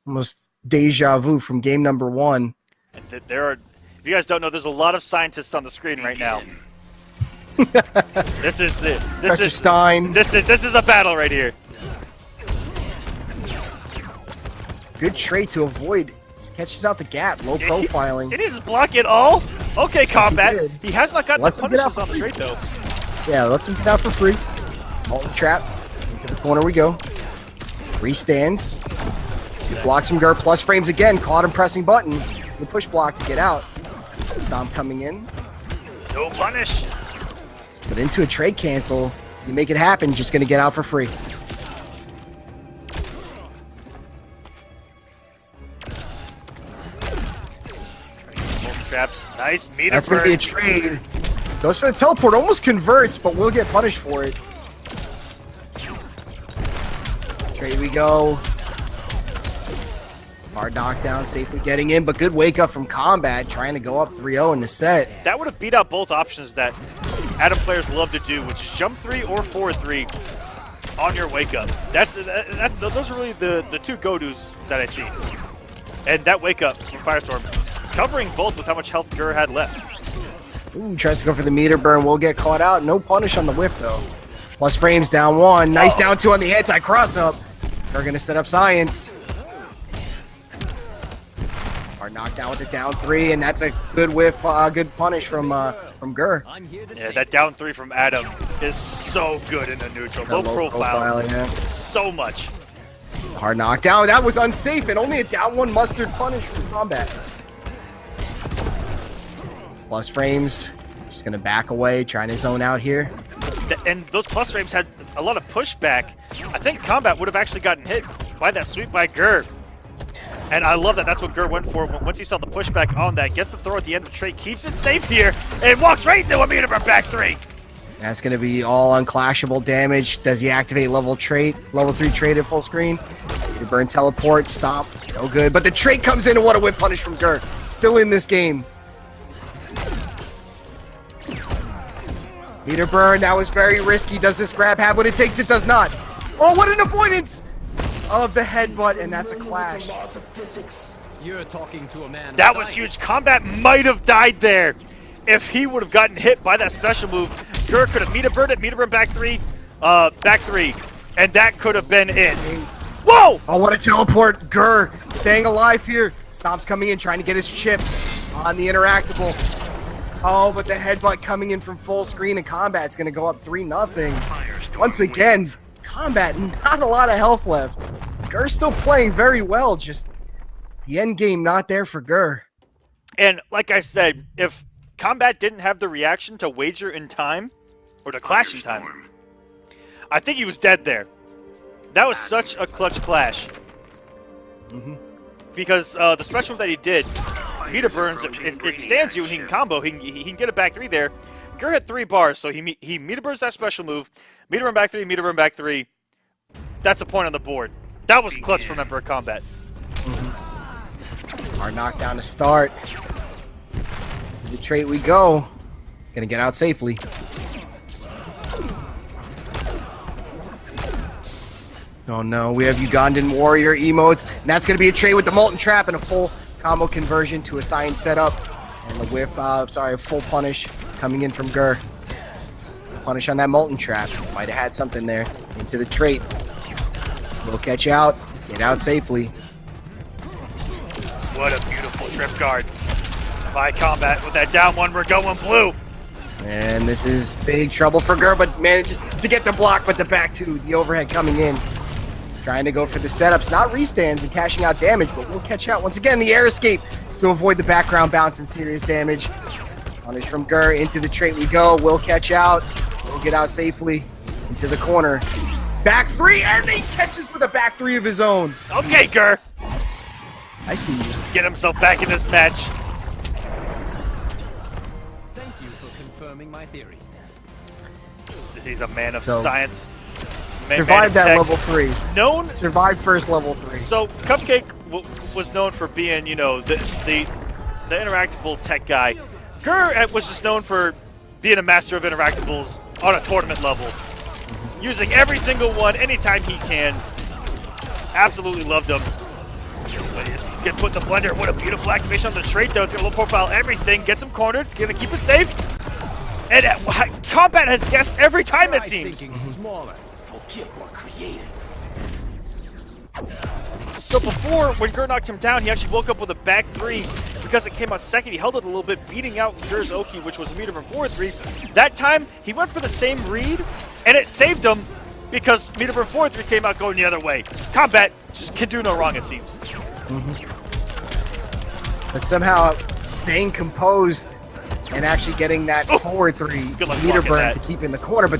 [SPEAKER 2] Almost deja vu from game number 1.
[SPEAKER 1] And there are, if you guys don't know, there's a lot of scientists on the screen right now. This is it. This
[SPEAKER 2] Professor Stein.
[SPEAKER 1] This is a battle right here.
[SPEAKER 2] Good trait to avoid. Just catches out the gap. Low profiling.
[SPEAKER 1] Did he just block it all? Okay, Combat.
[SPEAKER 2] Yes,
[SPEAKER 1] he has not got
[SPEAKER 2] Let's
[SPEAKER 1] the
[SPEAKER 2] him get out
[SPEAKER 1] punishes on the
[SPEAKER 2] for
[SPEAKER 1] trait, though.
[SPEAKER 2] Yeah, let's him get out for free. Molten Trap. Into the corner we go. Restands. Good blocks from Gur. Plus frames again. Caught him pressing buttons. The push block to get out. Stomp coming in.
[SPEAKER 1] No punish.
[SPEAKER 2] But into a trade cancel. You make it happen. Just going to get out for free.
[SPEAKER 1] Traps. Nice meter
[SPEAKER 2] That's going to be a trade. Goes for the teleport. Almost converts, but will get punished for it. Trade we go. Hard knockdown, safely getting in, but good wake up from Combat, trying to go up 3-0 in the set.
[SPEAKER 1] That would have beat out both options that Adam players love to do, which is jump 3 or forward 3 on your wake up. Those are really the 2 go-dos that I see. And that wake up from Firestorm, covering both with how much health Gur had left.
[SPEAKER 2] Ooh, tries to go for the meter burn, will get caught out. No punish on the whiff though. Plus frames down 1, nice down 2 on the anti-cross up. They're gonna set up science. Hard knockdown with the down 3, and that's a good whiff, good punish from Gur.
[SPEAKER 1] Yeah, that down 3 from Adam is so good in the neutral. Low profile,
[SPEAKER 2] yeah.
[SPEAKER 1] So much.
[SPEAKER 2] Hard knockdown, that was unsafe, and only a down 1 mustard punish from Combat. Plus frames, Just gonna back away, trying to zone out here.
[SPEAKER 1] And those plus frames had a lot of pushback. I think Combat would have actually gotten hit by that sweep by Gur. And I love that that's what Gur went for. Once he saw the pushback on that, gets the throw at the end of the trade, keeps it safe here, and walks right into a meter for back 3.
[SPEAKER 2] That's going to be all unclashable damage. Does he activate level 3 trait at full screen? Meter burn, teleport, stomp, no good. But the trait comes in, and what a whip punish from Gur. Still in this game. Meter burn, that was very risky. Does this grab have what it takes? It does not. Oh, what an avoidance of the headbutt, and that's a clash.
[SPEAKER 5] You're talking to a man.
[SPEAKER 1] That was huge. Combat might have died there. If he would have gotten hit by that special move, Gur could have meter burned it, meter burn back 3, and that could have been it. Whoa!
[SPEAKER 2] Oh, what a teleport. Gur staying alive here. Stomp's coming in, trying to get his chip on the interactable. Oh, but the headbutt coming in from full screen, and Combat's going to go up 3-0. Once again, Combat, not a lot of health left. Gur's still playing very well, just the end game not there for Gur.
[SPEAKER 1] And like I said, if Combat didn't have the reaction to wager in time, or to clash in time, I think he was dead there. That was such a clutch clash. Because the special move that he did, meter burns, it stands you and he can combo, he can get it back 3 there. Gur had 3 bars, so he meter burns that special move, meter burn back 3, meter burn back 3. That's a point on the board. That was clutch from Emperor Combat.
[SPEAKER 2] Our knockdown to start. To the trait we go. Gonna get out safely. Oh no, we have Ugandan warrior emotes, and that's gonna be a trait with the Molten Trap and a full combo conversion to a science setup. And the whip, full punish coming in from Gur. Punish on that Molten Trap. Might have had something there. Into the trait. We'll catch you out. Get out safely.
[SPEAKER 1] What a beautiful trip guard by Combat. With that down 1, we're going blue.
[SPEAKER 2] And this is big trouble for Gur, but manages to get the block, but the back 2, the overhead coming in. Trying to go for the setups, not restands and cashing out damage, but we'll catch out. Once again, the air escape to avoid the background bounce and serious damage. Punish from Gur, into the trait we go. We'll catch out. We'll get out safely into the corner. Back 3, and he catches with a back 3 of his own.
[SPEAKER 1] Okay, Gur.
[SPEAKER 2] I see you.
[SPEAKER 1] Get himself back in this match.
[SPEAKER 5] Thank you for confirming my theory.
[SPEAKER 1] He's a man of
[SPEAKER 2] So,
[SPEAKER 1] science. Man of
[SPEAKER 2] Survived that
[SPEAKER 1] tech.
[SPEAKER 2] level 3.
[SPEAKER 1] Known.
[SPEAKER 2] Survived first level 3.
[SPEAKER 1] So Cupcake was known for being, you know, the interactable tech guy. Gur was just known for being a master of interactables on a tournament level, using every single one anytime he can. Absolutely loved him. But he's getting put in the blender. What a beautiful activation on the trait, though. It's going to low profile everything. Gets him cornered. It's going to keep it safe. And Combat has guessed every time, it seems.
[SPEAKER 5] Thinking smaller.
[SPEAKER 3] Get more creative.
[SPEAKER 1] So before, when Gur knocked him down, he actually woke up with a back 3 because it came out second. He held it a little bit, beating out Gur's Oki, which was a meter from 4-3. That time, he went for the same read, and it saved him because meter from 4-3 came out going the other way. Combat just can do no wrong, it seems.
[SPEAKER 2] But somehow staying composed and actually getting that forward 3
[SPEAKER 1] Good luck
[SPEAKER 2] meter
[SPEAKER 1] blocking
[SPEAKER 2] burn
[SPEAKER 1] that.
[SPEAKER 2] to keep in the corner, but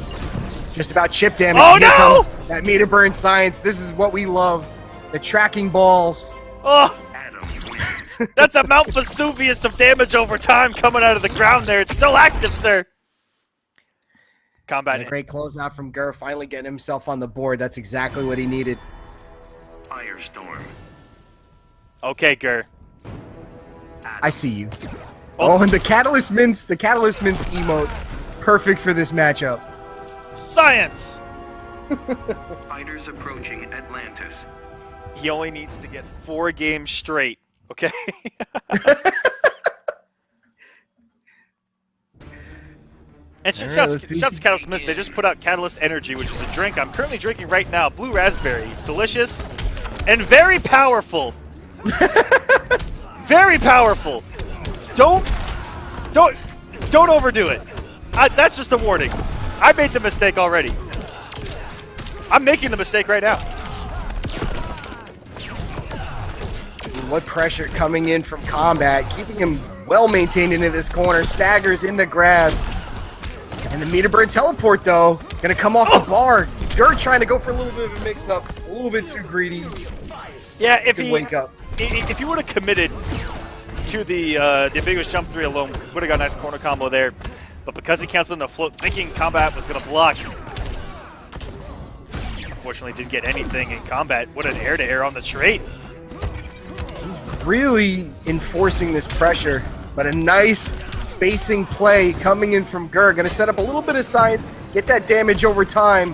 [SPEAKER 2] just about chip damage.
[SPEAKER 1] Oh,
[SPEAKER 2] Here
[SPEAKER 1] no!
[SPEAKER 2] comes that meter burn science. This is what we love. The tracking balls.
[SPEAKER 1] Oh, that's a Mount Vesuvius of damage over time coming out of the ground there. It's still active, sir. Combat.
[SPEAKER 2] And a great closeout from Gur, finally getting himself on the board. That's exactly what he needed.
[SPEAKER 3] Firestorm.
[SPEAKER 1] Okay, Gur.
[SPEAKER 2] I see you. Oh, and the Catalyst Mints emote. Perfect for this matchup.
[SPEAKER 1] Science!
[SPEAKER 3] Fighters approaching Atlantis.
[SPEAKER 1] He only needs to get 4 games straight, okay? And shouts to Catalyst Mist. They just put out Catalyst Energy, which is a drink I'm currently drinking right now. Blue raspberry. It's delicious and very powerful. Very powerful. Don't overdo it. That's just a warning. I made the mistake already. I'm making the mistake right now.
[SPEAKER 2] What pressure coming in from Combat, keeping him well maintained into this corner. Staggers in the grab. And the meter burn teleport, though, going to come off the bar. Gert trying to go for a little bit of a mix-up. A little bit too greedy.
[SPEAKER 1] Yeah, if
[SPEAKER 2] Could
[SPEAKER 1] he
[SPEAKER 2] wake up.
[SPEAKER 1] If you would have committed to the ambiguous jump 3 alone, would have got a nice corner combo there. But because he canceled the float, thinking combat was going to block, unfortunately didn't get anything in combat. What an air-to-air on the trade.
[SPEAKER 2] Really enforcing this pressure, but a nice spacing play coming in from Gur. Going to set up a little bit of science, get that damage over time.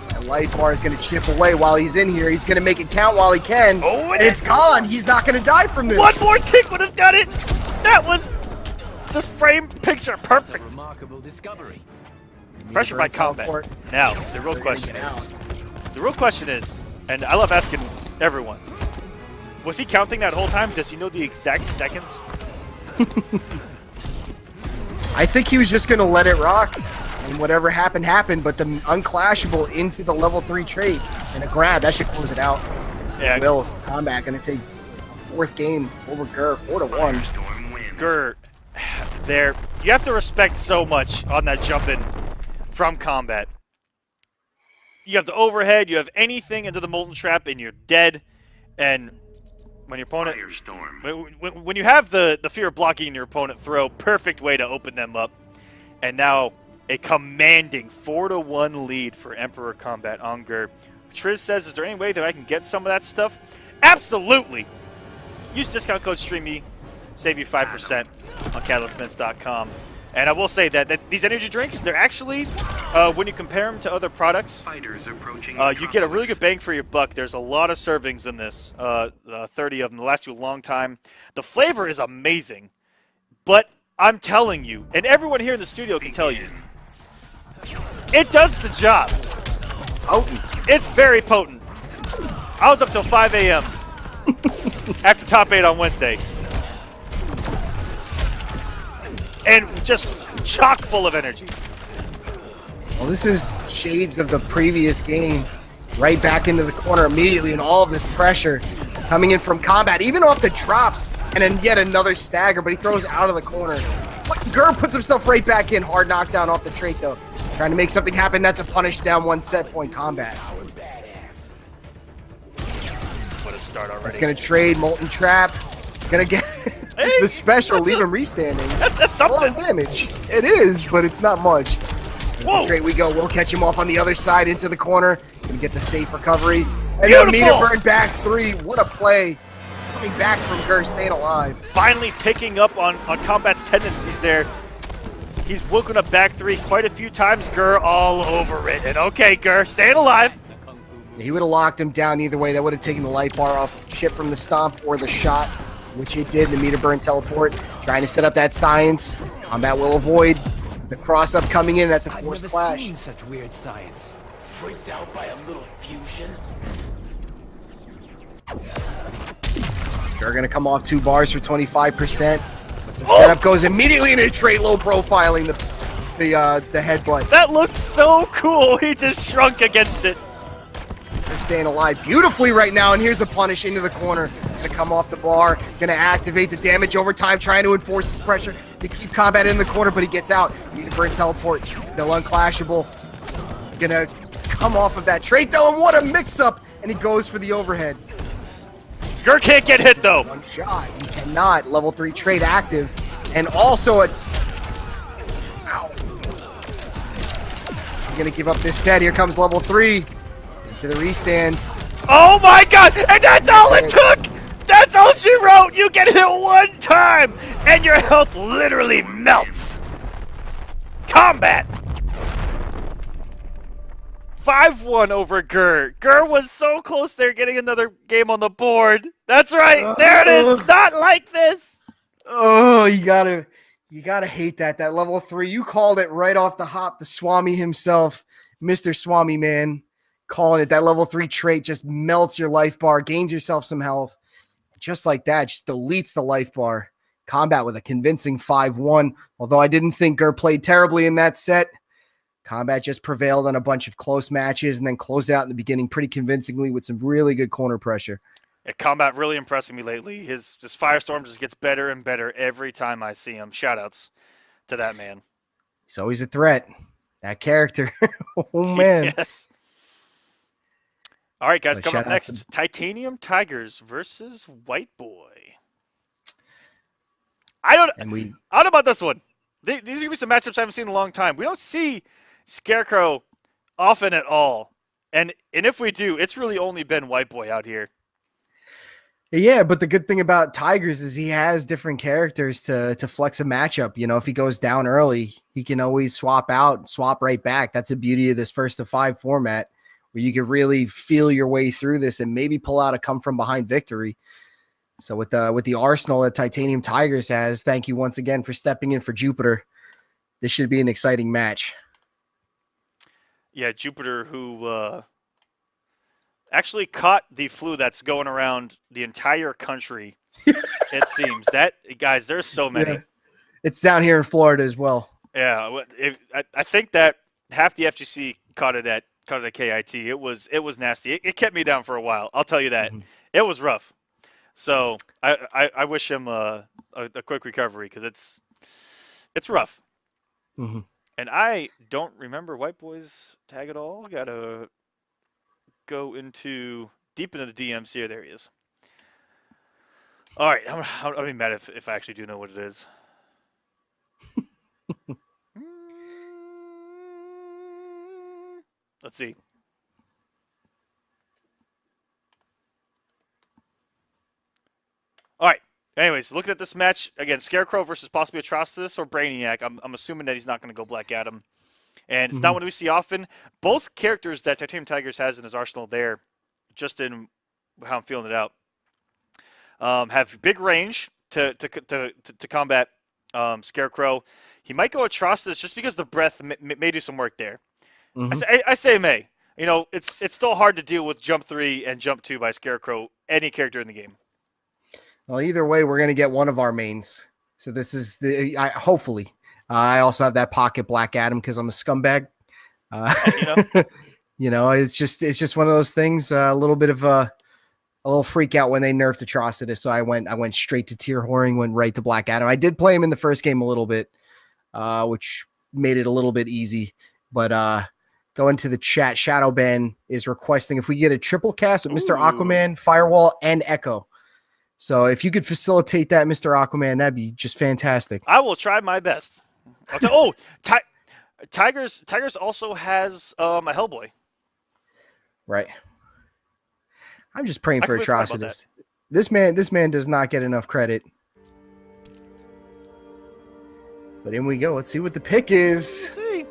[SPEAKER 2] That life bar is going to chip away while he's in here. He's going to make it count while he can.
[SPEAKER 1] Oh,
[SPEAKER 2] and it's gone. He's not going to die from this.
[SPEAKER 1] One more tick would have done it. That was just frame picture
[SPEAKER 5] It's a
[SPEAKER 1] perfect.
[SPEAKER 5] remarkable discovery.
[SPEAKER 1] Pressure by combat.
[SPEAKER 2] teleport.
[SPEAKER 1] Now, the real question is, and I love asking everyone, was he counting that whole time? Does he know the exact seconds?
[SPEAKER 2] I think he was just going to let it rock. And whatever happened, happened. But the unclashable into the level 3 trait and a grab, that should close it out.
[SPEAKER 1] Yeah,
[SPEAKER 2] Will combat going to take a 4th game over Gur, 4-1.
[SPEAKER 3] Firestorm wins.
[SPEAKER 1] Gur, there, you have to respect so much on that jump in from combat. You have the overhead, you have anything into the Molten Trap, and you're dead. And when your opponent,
[SPEAKER 3] Firestorm.
[SPEAKER 1] when you have the fear of blocking your opponent throw, perfect way to open them up. And now a commanding 4-1 lead for Emperor Combat on Gur. Triz says, is there any way that I can get some of that stuff? Absolutely! Use discount code STREAMY, save you 5% on CatalystMints.com. And I will say that these energy drinks, they're actually, when you compare them to other products,
[SPEAKER 3] Fighters approaching.
[SPEAKER 1] you get a really good bang for your buck. There's a lot of servings in this, 30 of them. They last you a long time. The flavor is amazing, but I'm telling you, and everyone here in the studio can tell you, it does the job.
[SPEAKER 2] Potent.
[SPEAKER 1] It's very potent. I was up till 5 a.m. after top 8 on Wednesday. And just chock full of energy.
[SPEAKER 2] Well, this is shades of the previous game. Right back into the corner immediately, and all of this pressure coming in from combat, even off the drops, and then yet another stagger, but he throws out of the corner. Gur puts himself right back in. Hard knockdown off the trait, though. Trying to make something happen. That's a punish down 1 set point combat.
[SPEAKER 1] What a start already.
[SPEAKER 2] It's going to trade Molten Trap. Going to get the special, leave him restanding.
[SPEAKER 1] That's
[SPEAKER 2] A lot of
[SPEAKER 1] something.
[SPEAKER 2] damage. It is, but it's not much.
[SPEAKER 1] Whoa.
[SPEAKER 2] Straight we go. We'll catch him off on the other side into the corner. Gonna get the safe recovery. And
[SPEAKER 1] Beautiful.
[SPEAKER 2] then meter burn back 3. What a play. Coming back from Gur, staying alive.
[SPEAKER 1] Finally picking up on Combat's tendencies there. He's woken up back 3 quite a few times. Gur all over it. And okay, Gur, staying alive.
[SPEAKER 2] He would have locked him down either way. That would have taken the life bar off. Chip from the stomp or the shot, which it did. The meter burn teleport. Trying to set up that science. Combat will avoid. The cross up coming in. That's a
[SPEAKER 5] I've
[SPEAKER 2] forced
[SPEAKER 5] never
[SPEAKER 2] clash.
[SPEAKER 5] seen such weird science.
[SPEAKER 6] Freaked out by a little fusion?
[SPEAKER 2] Gur gonna come off 2 bars for 25%. The setup goes immediately into trade low profiling the headbutt.
[SPEAKER 1] That looked so cool. He just shrunk against it.
[SPEAKER 2] They're staying alive beautifully right now, and here's the punish into the corner. Gonna come off the bar, gonna activate the damage over time, trying to enforce his pressure to keep combat in the corner, but he gets out. Need to burn teleport, still unclashable. Gonna come off of that trait though, and what a mix-up! And he goes for the overhead.
[SPEAKER 1] Gur can't get hit though.
[SPEAKER 2] One shot, he cannot. Level 3 trait active, and also a... Ow. He's gonna give up this set. Here comes level 3 into the restand.
[SPEAKER 1] Oh my god! And that's all it took! That's all she wrote! You get hit one time! And your health literally melts! Combat! 5-1 over Gur. Gur was so close there getting another game on the board. That's right! There it is! Not like this!
[SPEAKER 2] Oh, you gotta hate that. That level 3, you called it right off the hop. The Swami himself, Mr. Swami man, calling it. That level 3 trait just melts your life bar, gains yourself some health. Just like that, just deletes the life bar. Combat with a convincing 5-1. Although I didn't think Gur played terribly in that set. Combat just prevailed on a bunch of close matches and then closed it out in the beginning pretty convincingly with some really good corner pressure.
[SPEAKER 1] Combat really impressing me lately. His Firestorm just gets better and better every time I see him. Shoutouts to that man.
[SPEAKER 2] He's always a threat. That character. Oh, man.
[SPEAKER 1] Yes. All right, guys,
[SPEAKER 2] But
[SPEAKER 1] coming up
[SPEAKER 2] shout out
[SPEAKER 1] next, Titanium Tigers versus White Boy. I don't know about this one. These are going to be some matchups I haven't seen in a long time. We don't see Scarecrow often at all. And if we do, it's really only been White Boy out here.
[SPEAKER 2] Yeah, but the good thing about Tigers is he has different characters to flex a matchup. You know, if he goes down early, he can always swap out, swap right back. That's the beauty of this 1-to-5 format, where you can really feel your way through this and maybe pull out a come from behind victory. So with the arsenal that Titanium Tigers has, thank you once again for stepping in for Jupiter. This should be an exciting match.
[SPEAKER 1] Yeah, Jupiter, who actually caught the flu that's going around the entire country. It seems that, guys, there's so many.
[SPEAKER 2] Yeah. It's down here in Florida as well.
[SPEAKER 1] Yeah, I think that half the FGC caught it at KIT. It was nasty. It kept me down for a while. I'll tell you that. Mm-hmm. It was rough. So I wish him a quick recovery because it's rough.
[SPEAKER 2] Mm-hmm.
[SPEAKER 1] And I don't remember White Boy's tag at all. Gotta go deep into the DMs here. There he is. All right, I'll be mad if I actually do know what it is. Let's see. All right. Anyways, looking at this match again, Scarecrow versus possibly Atrocitus or Brainiac. I'm assuming that he's not going to go Black Adam, and it's not one we see often. Both characters that Titanium Tigers has in his arsenal there, just in how I'm feeling it out, have big range to combat Scarecrow. He might go Atrocitus just because the breath may do some work there. Mm-hmm. I say may. You know, it's still hard to deal with Jump 3 and Jump 2 by Scarecrow, any character in the game.
[SPEAKER 2] Well, either way, we're going to get one of our mains. So this is hopefully. I also have that pocket Black Adam because I'm a scumbag. You know, it's just one of those things. A little bit of a little freak out when they nerfed Atrocitus. So I went straight to tier whoring, went right to Black Adam. I did play him in the first game a little bit, which made it a little bit easy. But going to the chat, Shadowban is requesting if we get a triple cast with Mr. Aquaman, Firewall, and Echo. So if you could facilitate that, Mr. Aquaman, that'd be just fantastic.
[SPEAKER 1] I will try my best. Tigers also has a Hellboy.
[SPEAKER 2] Right. I'm just praying for Atrocitus. This man does not get enough credit. But in we go. Let's see what the pick is.
[SPEAKER 1] Let's see.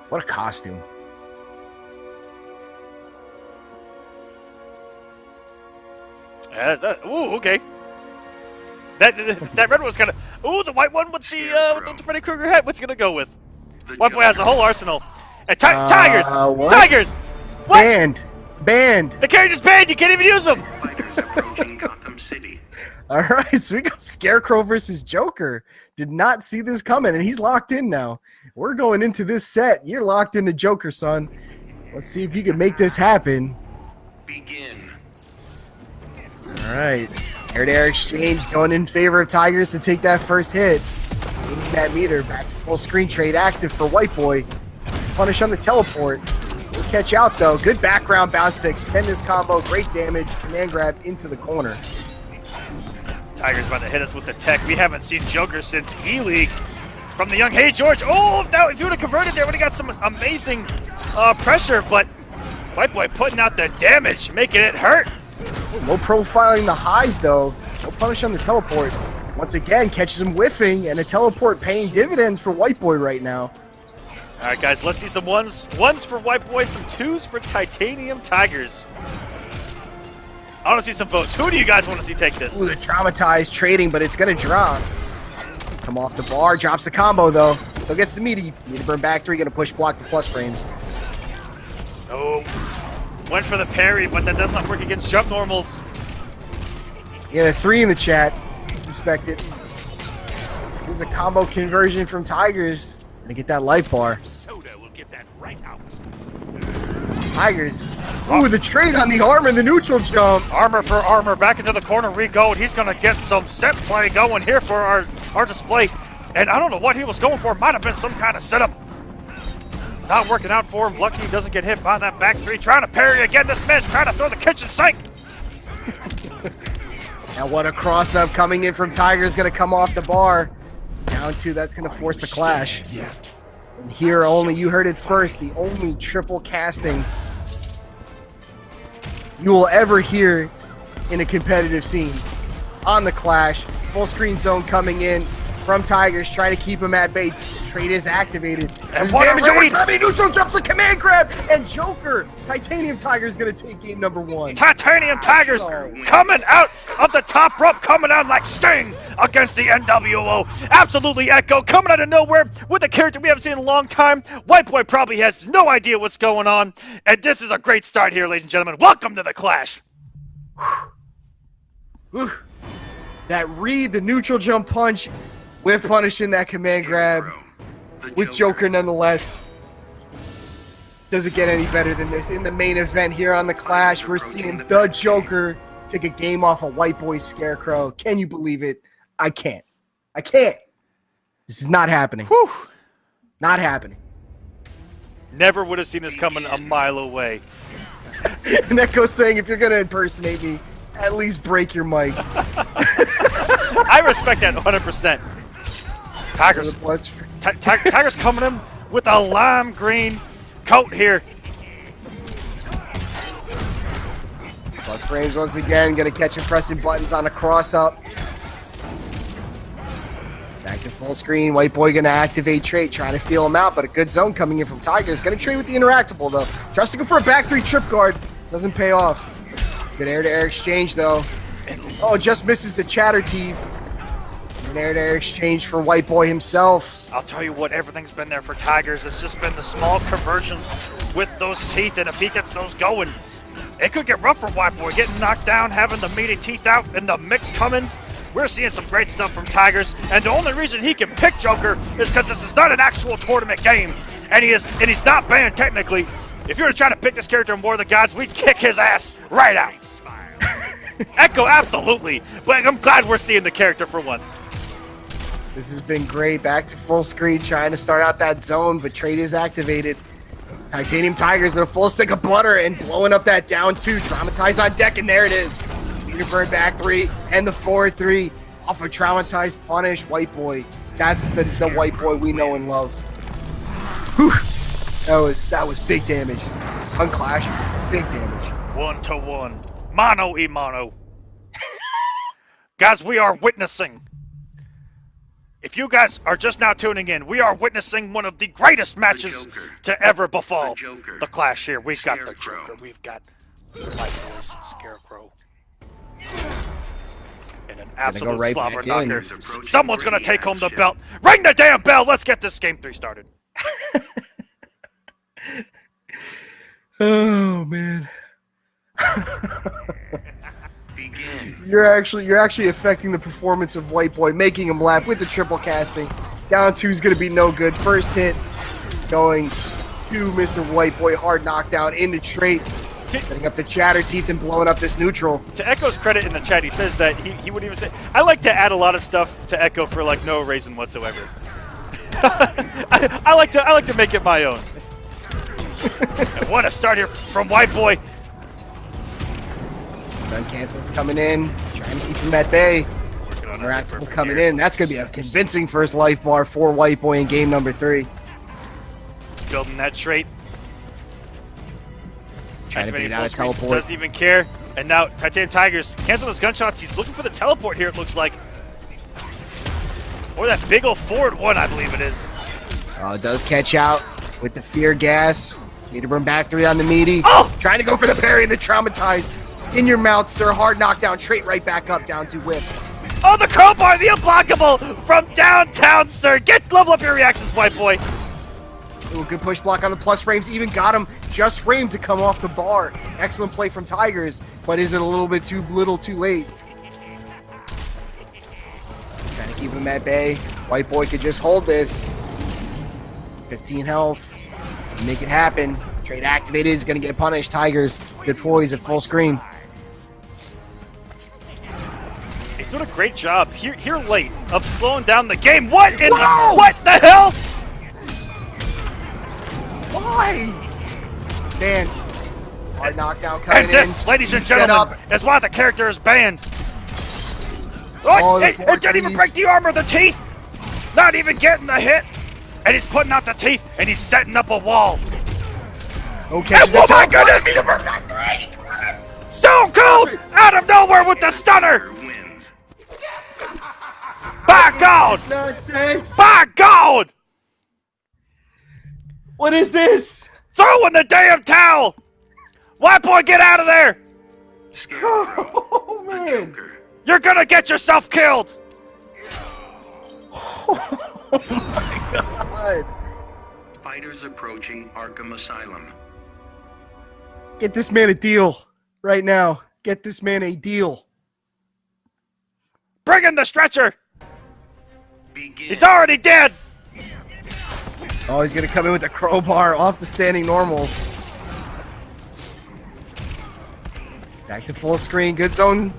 [SPEAKER 2] What a costume.
[SPEAKER 1] Okay. That red one's kind of. Ooh, the white one with the Freddy Krueger head. What's he gonna go with? White Boy has a whole arsenal. And Tigers!
[SPEAKER 2] What?
[SPEAKER 1] Tigers! What?
[SPEAKER 2] Banned.
[SPEAKER 1] The character's banned. You can't even use them.
[SPEAKER 3] Fighters approaching Gotham City.
[SPEAKER 2] All right, so we got Scarecrow versus Joker. Did not see this coming, and he's locked in now. We're going into this set. You're locked into Joker, son. Let's see if you can make this happen.
[SPEAKER 3] Begin.
[SPEAKER 2] All right. Air-to-air exchange going in favor of Tigers to take that first hit. Moving that meter back to full screen trade active for White Boy. Punish on the teleport. We'll catch out, though. Good background bounce to extend this combo. Great damage. Command grab into the corner.
[SPEAKER 1] Tigers about to hit us with the tech. We haven't seen Joker since E-League. From the young Hey George. Oh, now if you would have converted there, would have got some amazing pressure, but White Boy putting out the damage, making it hurt.
[SPEAKER 2] No profiling the highs, though. No punish on the teleport. Once again, catches him whiffing, and a teleport paying dividends for White Boy right now.
[SPEAKER 1] All right, guys, let's see some ones. Ones for White Boy, some twos for Titanium Tigers. I want to see some votes. Who do you guys want to see take this?
[SPEAKER 2] Ooh, the traumatized trading, but it's going to drop. Come off the bar, drops the combo, though. Still gets the meaty. Meaty burn back three, going to push block the plus frames.
[SPEAKER 1] Oh, went for the parry, but that does not work against jump normals.
[SPEAKER 2] You got a 3 in the chat. Respect it. Here's a combo conversion from Tigers. Gonna get that life bar.
[SPEAKER 4] Soda will get that right out.
[SPEAKER 2] Tigers. Ooh, the trade on the armor and the neutral jump.
[SPEAKER 1] Armor for armor, back into the corner we go, and he's going to get some set play going here for our display. And I don't know what he was going for. Might have been some kind of setup. Not working out for him. Lucky he doesn't get hit by that back three. Trying to parry again. This man's trying to throw the kitchen sink.
[SPEAKER 2] And what a cross up coming in from Tiger is going to come off the bar. Down two, that's going to force the clash. And here, only you heard it first, the only triple casting you will ever hear in a competitive scene. On the clash, full screen zone coming in from Tigers, trying to keep him at bay. Trade is activated. This
[SPEAKER 1] what a
[SPEAKER 2] damage over
[SPEAKER 1] read!
[SPEAKER 2] time, neutral jumps the command grab, and Joker, Titanium Tiger is going to take game number one.
[SPEAKER 1] Titanium Tigers coming out of the top rope, coming out like Sting against the NWO. Absolutely Echo coming out of nowhere with a character we haven't seen in a long time. White Boy probably has no idea what's going on. And this is a great start here, ladies and gentlemen. Welcome to the Clash.
[SPEAKER 2] Whew. That read, the neutral jump punch, with punishing that command grab. With Joker nonetheless. Doesn't get any better than this. In the main event here on the Clash, we're seeing the Joker take a game off a White Boy Scarecrow. Can you believe it? I can't. I can't. This is not happening.
[SPEAKER 1] Whew.
[SPEAKER 2] Not happening.
[SPEAKER 1] Never would have seen this coming a mile away.
[SPEAKER 2] And Echo's saying, if you're going to impersonate me, at least break your mic.
[SPEAKER 1] I respect that 100%. Tigers. Tigers coming in with a lime green coat here.
[SPEAKER 2] Plus frames once again, gonna catch him pressing buttons on a cross up. Back to full screen. White Boy gonna activate trade, trying to feel him out, but a good zone coming in from Tigers. Gonna trade with the interactable though. Tries to go for a back three trip guard. Doesn't pay off. Good air-to-air exchange though. Oh, just misses the chatter teeth. An air-to-air exchange for White Boy himself.
[SPEAKER 1] I'll tell you what, everything's been there for Tigers. It's just been the small conversions with those teeth, and if he gets those going, it could get rough for White Boy. Getting knocked down, having the meaty teeth out, and the mix coming. We're seeing some great stuff from Tigers, and the only reason he can pick Joker is because this is not an actual tournament game, and he's not banned technically. If you were trying to pick this character in War of the Gods, we'd kick his ass right out. Echo, absolutely, but I'm glad we're seeing the character for once.
[SPEAKER 2] This has been great. Back to full screen, trying to start out that zone, but trade is activated. Titanium Tigers in a full stick of butter and blowing up that down two. Traumatize on deck, and there it is. Peter Burn back three and the forward three off a traumatized punish. White Boy. That's the White Boy we know and love. Whew. That was big damage. Unclash, big damage.
[SPEAKER 1] 1-to-1. Mano y mano. Guys, we are witnessing. If you guys are just now tuning in, we are witnessing one of the greatest matches to ever befall the Clash here. We've got the Joker. We've got White Boy's Scarecrow. And an absolute
[SPEAKER 2] right
[SPEAKER 1] slobber
[SPEAKER 2] back in.
[SPEAKER 1] knocker. Someone's going to take home the belt. Ring the damn bell. Let's get this game 3 started.
[SPEAKER 2] Oh, man.
[SPEAKER 3] Begin.
[SPEAKER 2] You're actually affecting the performance of White Boy, making him laugh with the triple casting. Down two's gonna be no good. First hit going to Mr. White Boy, hard knockdown into trait, setting up the chatter teeth and blowing up this neutral.
[SPEAKER 1] To Echo's credit in the chat, he says that he would even say, I like to add a lot of stuff to Echo for like no reason whatsoever. I like to make it my own. What a start here from White Boy.
[SPEAKER 2] Gun cancels coming in, trying to keep him at bay. Interactable coming in. That's going to be a convincing first life bar for White Boy in game number 3.
[SPEAKER 1] Building that trait.
[SPEAKER 2] Trying to bait
[SPEAKER 1] Activating
[SPEAKER 2] out a
[SPEAKER 1] full screen,
[SPEAKER 2] teleport.
[SPEAKER 1] doesn't even care. And now Titanium Tigers cancel those gunshots. He's looking for the teleport here, it looks like. Or that big ol' forward one, I believe it is.
[SPEAKER 2] Oh, it does catch out with the fear gas. Need to burn back 3 on the meaty.
[SPEAKER 1] Oh!
[SPEAKER 2] Trying to go for the parry and the traumatized. In your mouth, sir. Hard knockdown. Trait right back up, down 2 whips.
[SPEAKER 1] Oh, the crowbar, the unblockable from downtown, sir. Level up your reactions, White Boy.
[SPEAKER 2] Ooh, good push block on the plus frames. Even got him just framed to come off the bar. Excellent play from Tigers, but is it a little bit too late? Trying to keep him at bay. White Boy could just hold this. 15 health. Make it happen. Trade activated is going to get punished. Tigers, good poise at full screen.
[SPEAKER 1] He's doing a great job here late of slowing down the game. What in what the hell?
[SPEAKER 2] Why? Man, hard knockdown coming
[SPEAKER 1] And this,
[SPEAKER 2] in.
[SPEAKER 1] ladies and
[SPEAKER 2] Set
[SPEAKER 1] gentlemen,
[SPEAKER 2] up.
[SPEAKER 1] is why the character is banned.
[SPEAKER 2] Oh, the
[SPEAKER 1] It didn't even
[SPEAKER 2] 4-3s.
[SPEAKER 1] break the armor, the teeth. Not even getting the hit. And he's putting out the teeth, and he's setting up a wall.
[SPEAKER 2] Okay,
[SPEAKER 1] And oh my goodness! Stone Cold out of nowhere with the stunner.
[SPEAKER 3] Wins.
[SPEAKER 1] By God!
[SPEAKER 2] Nonsense.
[SPEAKER 1] By God!
[SPEAKER 2] What is this?
[SPEAKER 1] Throw in the damn towel! White boy, get out of there!
[SPEAKER 3] Scarecrow.
[SPEAKER 2] Oh
[SPEAKER 3] The
[SPEAKER 2] man.
[SPEAKER 3] Joker.
[SPEAKER 1] You're gonna get yourself killed!
[SPEAKER 2] God.
[SPEAKER 3] Fighters approaching Arkham Asylum.
[SPEAKER 2] Get this man a deal right now. Get this man a deal.
[SPEAKER 1] Bring in the stretcher!
[SPEAKER 3] Begin.
[SPEAKER 1] He's already dead!
[SPEAKER 2] Oh, he's gonna come in with a crowbar off the standing normals. Back to full screen. Good zone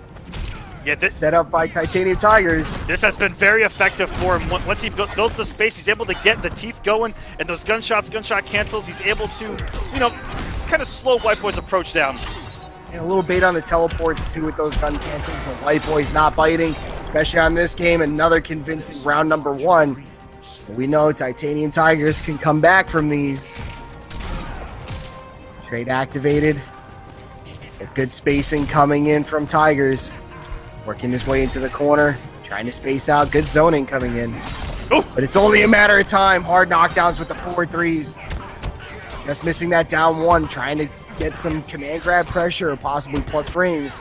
[SPEAKER 1] Yeah,
[SPEAKER 2] set up by Titanium Tigers.
[SPEAKER 1] this has been very effective for him. Once he builds the space, he's able to get the teeth going, and those gunshot cancels. He's able to, kind of slow White Boy's approach down.
[SPEAKER 2] And a little bait on the teleports too with those gun cancels, but White Boy's not biting, especially on this game. Another convincing round number 1. We know Titanium Tigers can come back from these. Trade activated. A good spacing coming in from Tigers. Working his way into the corner. Trying to space out. Good zoning coming in.
[SPEAKER 1] Ooh.
[SPEAKER 2] But it's only a matter of time. Hard knockdowns with the 4-3s. Just missing that down 1. Trying to get some command grab pressure or possibly plus frames.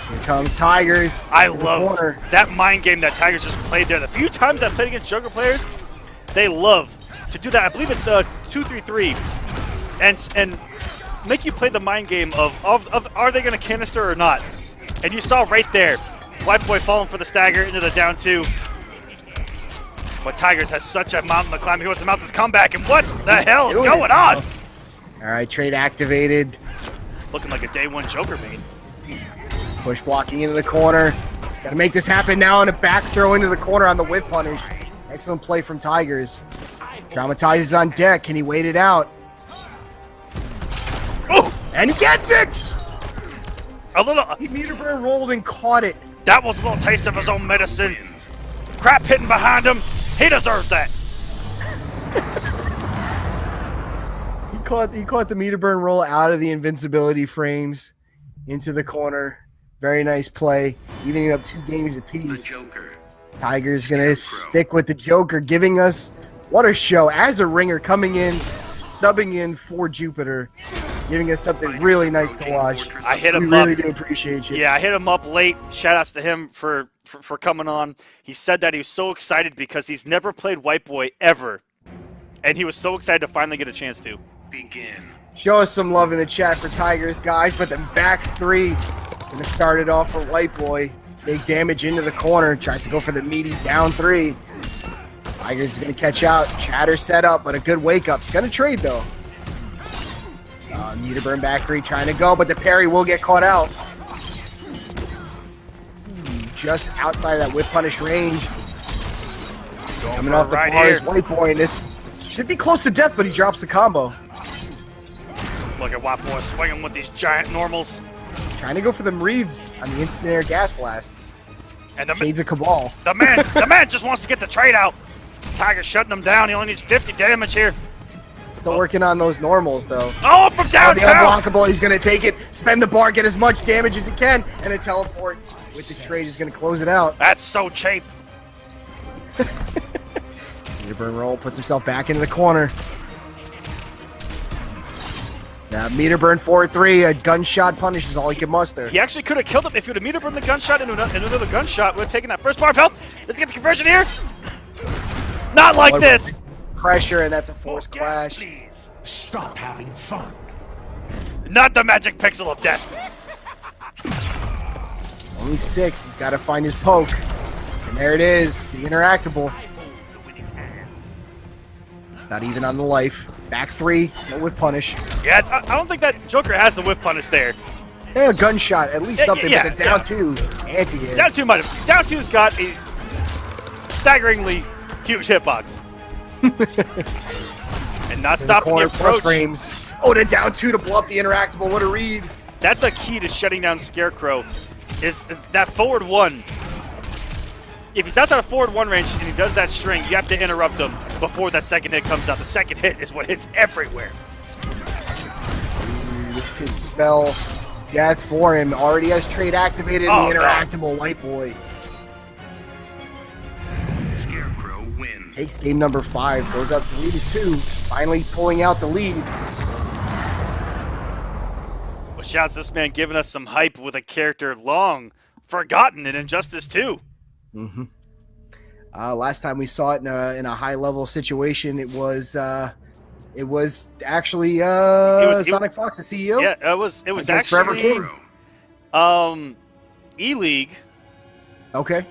[SPEAKER 2] Here comes Tigers.
[SPEAKER 1] I
[SPEAKER 2] to the
[SPEAKER 1] love
[SPEAKER 2] corner.
[SPEAKER 1] that mind game that Tigers just played there. The few times I've played against Joker players, they love to do that. I believe it's 2-3-3, and make you play the mind game of are they going to canister or not? And you saw right there, White Boy falling for the stagger into the down 2. But Tigers has such a mountain to climb. He wants to mount this comeback, and what the hell is
[SPEAKER 2] Doing
[SPEAKER 1] going
[SPEAKER 2] it.
[SPEAKER 1] on?
[SPEAKER 2] All right, trade activated.
[SPEAKER 1] Looking like a day 1 Joker main.
[SPEAKER 2] Push blocking into the corner. He's got to make this happen now, and a back throw into the corner on the whip punish. Excellent play from Tigers. Traumatizes on deck. Can he wait it out?
[SPEAKER 1] Oh,
[SPEAKER 2] And he gets it!
[SPEAKER 1] a little.
[SPEAKER 2] He meter burn rolled and caught it.
[SPEAKER 1] That was a little taste of his own medicine. Crap hitting behind him. He deserves that.
[SPEAKER 2] He caught the meter burn roll out of the invincibility frames into the corner. Very nice play. Evening up 2 games
[SPEAKER 3] The
[SPEAKER 2] apiece.
[SPEAKER 3] Joker.
[SPEAKER 2] Tiger's gonna stick with the Joker, giving us what a show as a ringer coming in, subbing in for Jupiter, giving us something really nice to watch.
[SPEAKER 1] I hit
[SPEAKER 2] We
[SPEAKER 1] him
[SPEAKER 2] really
[SPEAKER 1] up.
[SPEAKER 2] do appreciate you.
[SPEAKER 1] Yeah, I hit him up late. Shout outs to him for coming on. He said that he was so excited because he's never played White Boy ever. And he was so excited to finally get a chance to.
[SPEAKER 3] Begin.
[SPEAKER 2] Show us some love in the chat for Tigers, guys. But then back 3, gonna start it off for White Boy. Big damage into the corner. Tries to go for the meaty down 3. Tigers is gonna catch out. Chatter set up, but a good wake up. It's gonna trade though. Meter burn back 3 trying to go, but the parry will get caught out. Just outside of that whip punish range. Coming off the
[SPEAKER 1] right
[SPEAKER 2] bar is
[SPEAKER 1] here.
[SPEAKER 2] White Boy, and this should be close to death, but he drops the combo.
[SPEAKER 1] Look at White Boy swinging with these giant normals.
[SPEAKER 2] Trying to go for them reads on the instant air gas blasts.
[SPEAKER 1] And the
[SPEAKER 2] Shades of Cabal.
[SPEAKER 1] man just wants to get the trade out. Tiger's shutting him down. He only needs 50 damage here.
[SPEAKER 2] Still working on those normals, though.
[SPEAKER 1] Oh, from
[SPEAKER 2] Oh, the
[SPEAKER 1] downtown.
[SPEAKER 2] unblockable, he's going to take it, spend the bar, get as much damage as he can, and the teleport with the trade is going to close it out.
[SPEAKER 1] That's so cheap.
[SPEAKER 2] Meter burn roll, puts himself back into the corner. Now, meter burn 4-3, a gunshot punish is all he can muster.
[SPEAKER 1] He actually could have killed him if he would have meter burned the gunshot into another gunshot. Would have taken that first bar of health. Let's get the conversion here. Not like
[SPEAKER 2] What-
[SPEAKER 1] this.
[SPEAKER 2] Pressure, and that's a forced clash.
[SPEAKER 4] Please.
[SPEAKER 5] Stop having fun.
[SPEAKER 1] Not the magic pixel of death.
[SPEAKER 2] Only 6, he's got to find his poke. And there it is, the interactable. Not even on the life. Back three, no whip punish.
[SPEAKER 1] Yeah, I don't think that Joker has the whip punish there.
[SPEAKER 2] Yeah, a gunshot, at least
[SPEAKER 1] Yeah,
[SPEAKER 2] something,
[SPEAKER 1] yeah,
[SPEAKER 2] but the down two, anti-air.
[SPEAKER 1] Down two might have. Down two's got a staggeringly huge hitbox. And not stopping the
[SPEAKER 2] Corner plus
[SPEAKER 1] approach.
[SPEAKER 2] frames. Oh, the down two to blow up the interactable. What a read.
[SPEAKER 1] That's a key to shutting down Scarecrow, is that forward one. If he's outside of forward one range and he does that string, you have to interrupt him before that second hit comes out. The second hit is what hits everywhere.
[SPEAKER 2] This could spell death for him. Already has trade activated
[SPEAKER 1] Oh,
[SPEAKER 2] the
[SPEAKER 1] no.
[SPEAKER 2] interactable White Boy.
[SPEAKER 3] Scarecrow wins.
[SPEAKER 2] Takes game number 5, goes up 3-2, finally pulling out the lead.
[SPEAKER 1] Well, shouts this man giving us some hype with a character long forgotten in Injustice 2.
[SPEAKER 2] Last time we saw it in a high level situation, it was actually Sonic Fox, the CEO.
[SPEAKER 1] Yeah, it was
[SPEAKER 2] Against
[SPEAKER 1] actually
[SPEAKER 2] Forever King.
[SPEAKER 1] E-League,
[SPEAKER 2] Okay.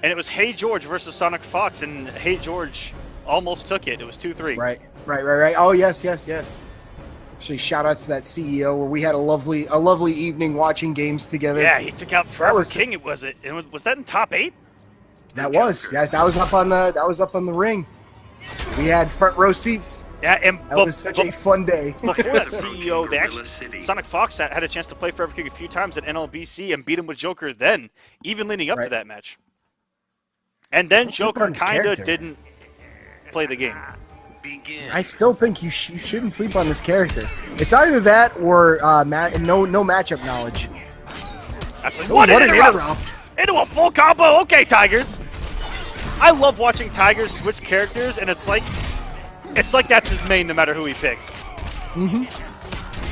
[SPEAKER 1] and it was Hey George versus Sonic Fox, and Hey George almost took it. It was 2-3.
[SPEAKER 2] Right. Oh yes. Actually, shout outs to that CEO where we had a lovely evening watching games together.
[SPEAKER 1] Yeah, he took out Forever
[SPEAKER 2] was-
[SPEAKER 1] King. Was that in top 8?
[SPEAKER 2] That was up on the ring. We had front row seats.
[SPEAKER 1] Yeah, and
[SPEAKER 2] That was such a fun day.
[SPEAKER 1] before that CEO, they
[SPEAKER 3] Gorilla
[SPEAKER 1] actually
[SPEAKER 3] City.
[SPEAKER 1] Sonic Fox had a chance to play Forever King a few times at NLBC and beat him with Joker then, even leading up to
[SPEAKER 2] Right.
[SPEAKER 1] that match. And then
[SPEAKER 2] Don't sleep
[SPEAKER 1] Joker
[SPEAKER 2] on his
[SPEAKER 1] kind of
[SPEAKER 2] character.
[SPEAKER 1] didn't play the game.
[SPEAKER 3] Begin.
[SPEAKER 2] I still think you shouldn't sleep on this character. It's either that or no matchup knowledge.
[SPEAKER 1] That's like,
[SPEAKER 2] Ooh,
[SPEAKER 1] what an
[SPEAKER 2] an
[SPEAKER 1] interrupt!
[SPEAKER 2] interrupt!
[SPEAKER 1] Into a full combo. Okay, Tigers. I love watching Tigers switch characters, and it's like that's his main no matter who he picks.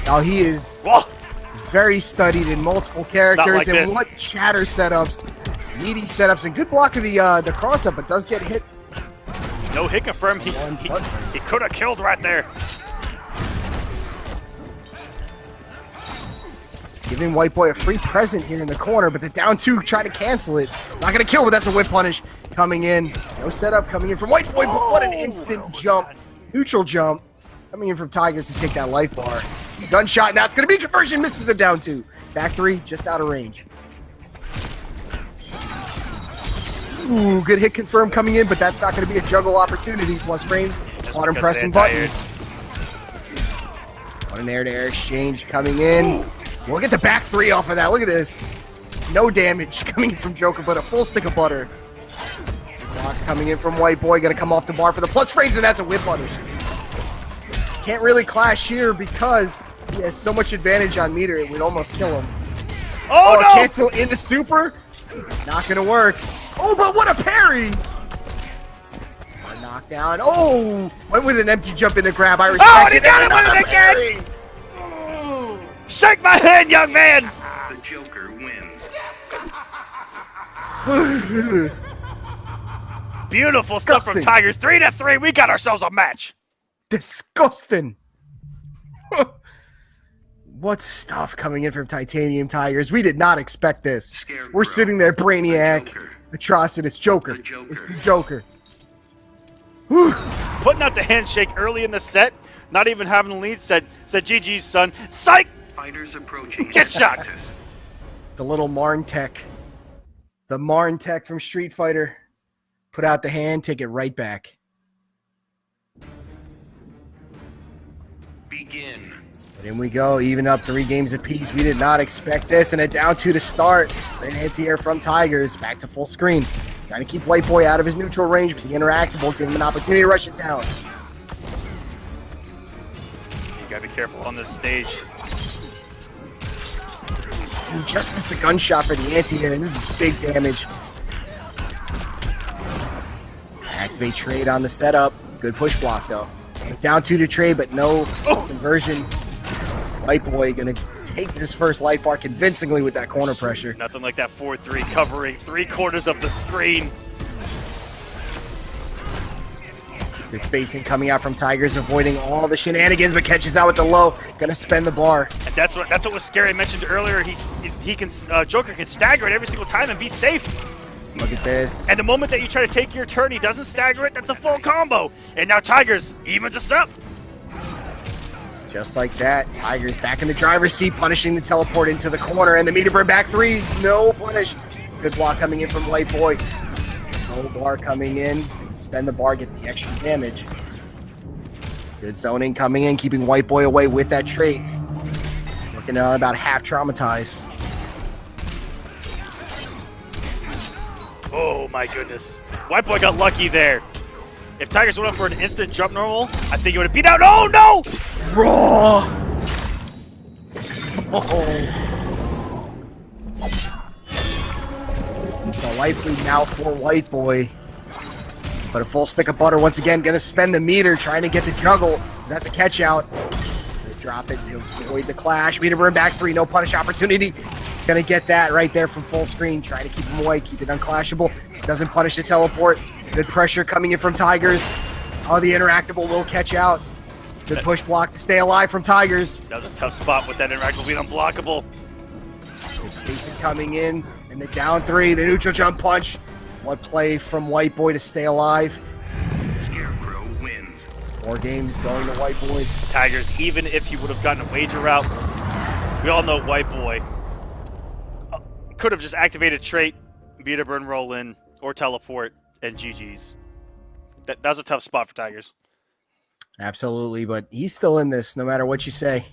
[SPEAKER 2] Now he is
[SPEAKER 1] Whoa.
[SPEAKER 2] very studied in multiple characters
[SPEAKER 1] like
[SPEAKER 2] and
[SPEAKER 1] this.
[SPEAKER 2] what chatter setups, meaty setups, and good block of the cross up, but does get hit.
[SPEAKER 1] No hit confirmed. He could have killed right there.
[SPEAKER 2] Giving White Boy a free present here in the corner, but the down two try to cancel it. It's not going to kill, but that's a whip punish coming in. No setup coming in from White Boy, but what an instant jump. Neutral jump coming in from Tigers to take that life bar. Gunshot, now it's going to be conversion, misses the down two. Back three, just out of range. Ooh, good hit confirmed coming in, but that's not going to be a juggle opportunity. Plus frames,
[SPEAKER 1] Just
[SPEAKER 2] bottom
[SPEAKER 1] because
[SPEAKER 2] pressing
[SPEAKER 1] of the anti-airs.
[SPEAKER 2] buttons. What an air-to-air exchange coming in. We'll get the back three off of that. Look at this. No damage coming in from Joker, but a full stick of butter. Blocks coming in from White Boy. Going to come off the bar for the plus frames, and that's a whip punish. Can't really clash here because he has so much advantage on meter, it would almost kill him.
[SPEAKER 1] Oh, no!
[SPEAKER 2] Cancel into super. Not going to work. Oh, but what a parry! A knockdown. Oh! Went with an empty jump into grab. I respect
[SPEAKER 1] and he
[SPEAKER 2] it.
[SPEAKER 1] got him with
[SPEAKER 2] Another
[SPEAKER 1] it again!
[SPEAKER 2] parry.
[SPEAKER 1] Shake my hand, young man!
[SPEAKER 3] The Joker wins.
[SPEAKER 1] Beautiful stuff from
[SPEAKER 2] Disgusting.
[SPEAKER 1] Tigers. 3-3. We got ourselves a match.
[SPEAKER 2] Disgusting. What stuff coming in from Titanium Tigers? We did not expect this.
[SPEAKER 3] Scarecrow.
[SPEAKER 2] We're sitting there, Brainiac,
[SPEAKER 3] The Joker.
[SPEAKER 2] Atrocitus, Joker.
[SPEAKER 3] The Joker.
[SPEAKER 2] It's the Joker.
[SPEAKER 1] Putting out the handshake early in the set, not even having the lead, said GG's, son. Psych!
[SPEAKER 3] Fighters approaching.
[SPEAKER 1] Get shocked.
[SPEAKER 2] The little Marn Tech. The Marn Tech from Street Fighter. Put out the hand, take it right back.
[SPEAKER 3] Begin.
[SPEAKER 2] And in we go, even up 3 games apiece. We did not expect this, and a down 2 to start. An anti-air from Tigers, back to full screen. Trying to keep White Boy out of his neutral range, but the interactable give him an opportunity to rush it down.
[SPEAKER 1] You gotta be careful on this stage.
[SPEAKER 2] He just missed the gunshot for the anti-air, and this is big damage. Activate trade on the setup. Good push block, though. Down 2 to trade, but no conversion. White Boy gonna take this first light bar convincingly with that corner pressure.
[SPEAKER 1] Nothing like that 4-3 covering 3/4 of the screen.
[SPEAKER 2] Good spacing coming out from Tigers, avoiding all the shenanigans, but catches out with the low. Gonna spend the bar.
[SPEAKER 1] And that's what was scary. I mentioned earlier. Joker can stagger it every single time and be safe.
[SPEAKER 2] Look at this.
[SPEAKER 1] And the moment that you try to take your turn, he doesn't stagger it. That's a full combo. And now Tigers evens us up.
[SPEAKER 2] Just like that, Tigers back in the driver's seat, punishing the teleport into the corner, and the meter burn back 3. No punish. Good block coming in from White Boy. No bar coming in. Spend the bar, get the extra damage. Good zoning coming in, keeping White Boy away with that trait. Working on about half traumatized.
[SPEAKER 1] Oh my goodness. White Boy got lucky there. If Tigers went up for an instant jump normal, I think it would have beat out. Oh no!
[SPEAKER 2] Raw! The life lead now for White Boy. But a full stick of butter once again, gonna spend the meter, trying to get the juggle. That's a catch out. Gonna drop it to avoid the clash. Meter burn back 3, no punish opportunity. Gonna get that right there from full screen, trying to keep him away, keep it unclashable. Doesn't punish the teleport. Good pressure coming in from Tigers. Oh, the interactable will catch out. Good push block to stay alive from Tigers.
[SPEAKER 1] That was a tough spot with that interactable being unblockable.
[SPEAKER 2] Good spacing coming in, and the down 3, the neutral jump punch. What play from White Boy to stay alive.
[SPEAKER 3] Scarecrow wins.
[SPEAKER 2] 4 games going to White Boy.
[SPEAKER 1] Tigers, even if he would have gotten a wager out, we all know White Boy could have just activated trait, beat a burn roll in, or teleport, and GG's. That was a tough spot for Tigers.
[SPEAKER 2] Absolutely, but he's still in this no matter what you say.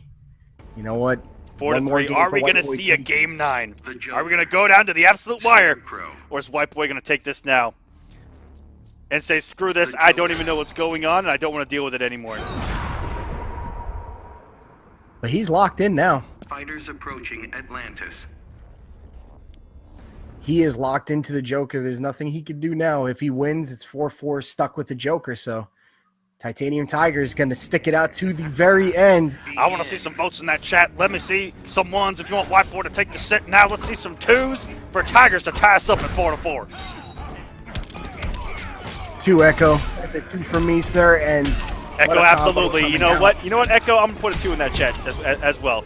[SPEAKER 2] You know what?
[SPEAKER 1] 4-3. Are we going to see a game 9? Are we going to go down to the absolute wire? Or is White Boy going to take this now and say, screw this, I don't even know what's going on, and I don't want to deal with it anymore?
[SPEAKER 2] But he's locked in now.
[SPEAKER 3] Fighters approaching Atlantis.
[SPEAKER 2] He is locked into the Joker. There's nothing he can do now. If he wins, it's 4-4 stuck with the Joker. So Titanium Tiger is going to stick it out to the very end.
[SPEAKER 1] I want to see some votes in that chat. Let me see some 1s if you want White Boy to take the set now. Let's see some 2s for Tigers to tie us up at 4-4.
[SPEAKER 2] 2 Echo. That's a 2 from me, sir. And
[SPEAKER 1] Echo, absolutely. You know what? You know what, Echo? I'm going to put a 2 in that chat as well.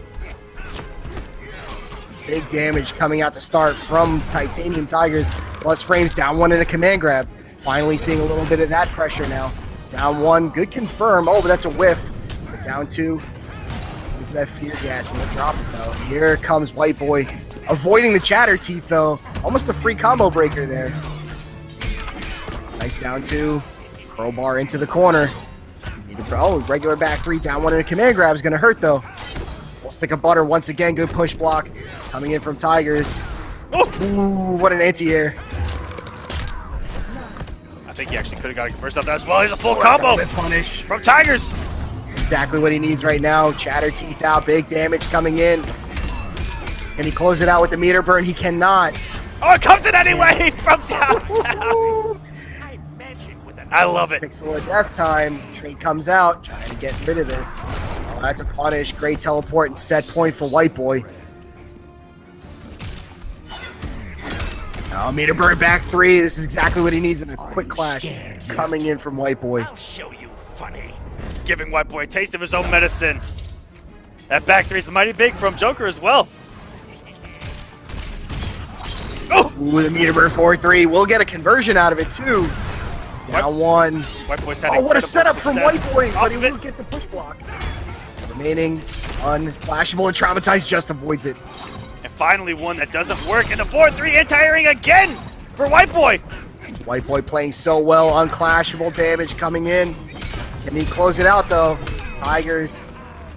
[SPEAKER 2] Big damage coming out to start from Titanium Tigers. Plus frames, down 1 in a command grab. Finally seeing a little bit of that pressure now. Down 1, good confirm. Oh, but that's a whiff. But down 2. Look for that fear gas. We'll drop it though. Here comes White Boy. Avoiding the chatter teeth though. Almost a free combo breaker there. Nice down 2. Crowbar into the corner. Oh, regular back 3. Down 1 in a command grab is going to hurt though. Stick of butter once again. Good push block coming in from Tigers. Ooh, what an anti-air.
[SPEAKER 1] I think he actually could have got a burst off that as well. He's a full combo
[SPEAKER 2] punish
[SPEAKER 1] from Tigers.
[SPEAKER 2] That's exactly what he needs right now. Chatter teeth out. Big damage coming in. Can he close it out with the meter burn? He cannot.
[SPEAKER 1] Oh, it comes in anyway from downtown. I love it.
[SPEAKER 2] Pixel of death time. Trait comes out. Trying to get rid of this. Oh, that's a punish. Great teleport and set point for White Boy. Oh, meter burn back 3. This is exactly what he needs in a quick clash. Coming in from White Boy.
[SPEAKER 4] I'll show you funny.
[SPEAKER 1] Giving White Boy a taste of his own medicine. That back 3 is mighty big from Joker as well. Oh!
[SPEAKER 2] Ooh, the meter burn 4-3. We'll get a conversion out of it too. Down 1.
[SPEAKER 1] White Boy's had
[SPEAKER 2] Oh, what a setup
[SPEAKER 1] success.
[SPEAKER 2] from White Boy, but he
[SPEAKER 1] Off it.
[SPEAKER 2] will get the push block. Remaining unflashable and traumatized, just avoids it.
[SPEAKER 1] And finally one that doesn't work. And the 4-3 anti-airing again for White Boy.
[SPEAKER 2] White Boy playing so well, unclashable damage coming in. Can he close it out though? Tigers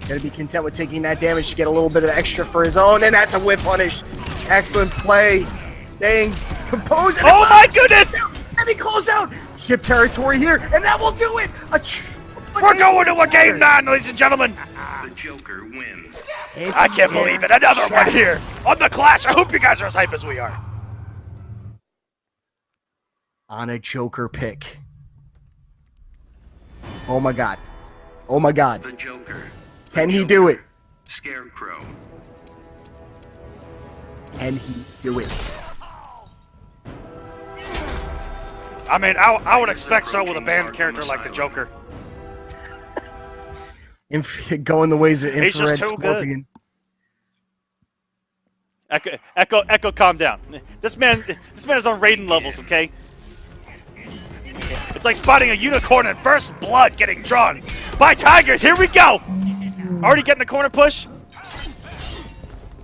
[SPEAKER 2] gonna be content with taking that damage to get a little bit of extra for his own, and that's a whip punish. Excellent play. Staying composed. And
[SPEAKER 1] Oh my goodness!
[SPEAKER 2] And he closed out. Ship territory here, and that will do it.
[SPEAKER 1] We're going to a game 9, ladies and gentlemen.
[SPEAKER 3] The Joker wins.
[SPEAKER 1] I can't believe it. Another one here on the Clash. I hope you guys are as hype as we are.
[SPEAKER 2] On a Joker pick. Oh my god. Oh my god.
[SPEAKER 3] The Joker.
[SPEAKER 2] Can he do it?
[SPEAKER 3] Scarecrow.
[SPEAKER 2] Can he do it?
[SPEAKER 1] I mean, I would expect so with a banned character like the Joker.
[SPEAKER 2] Going the ways of
[SPEAKER 1] He's
[SPEAKER 2] Infrared
[SPEAKER 1] just too
[SPEAKER 2] Scorpion.
[SPEAKER 1] good. Echo, calm down. This man is on Raiden levels, okay? It's like spotting a unicorn and first blood getting drawn by tigers. Here we go. Already getting the corner push.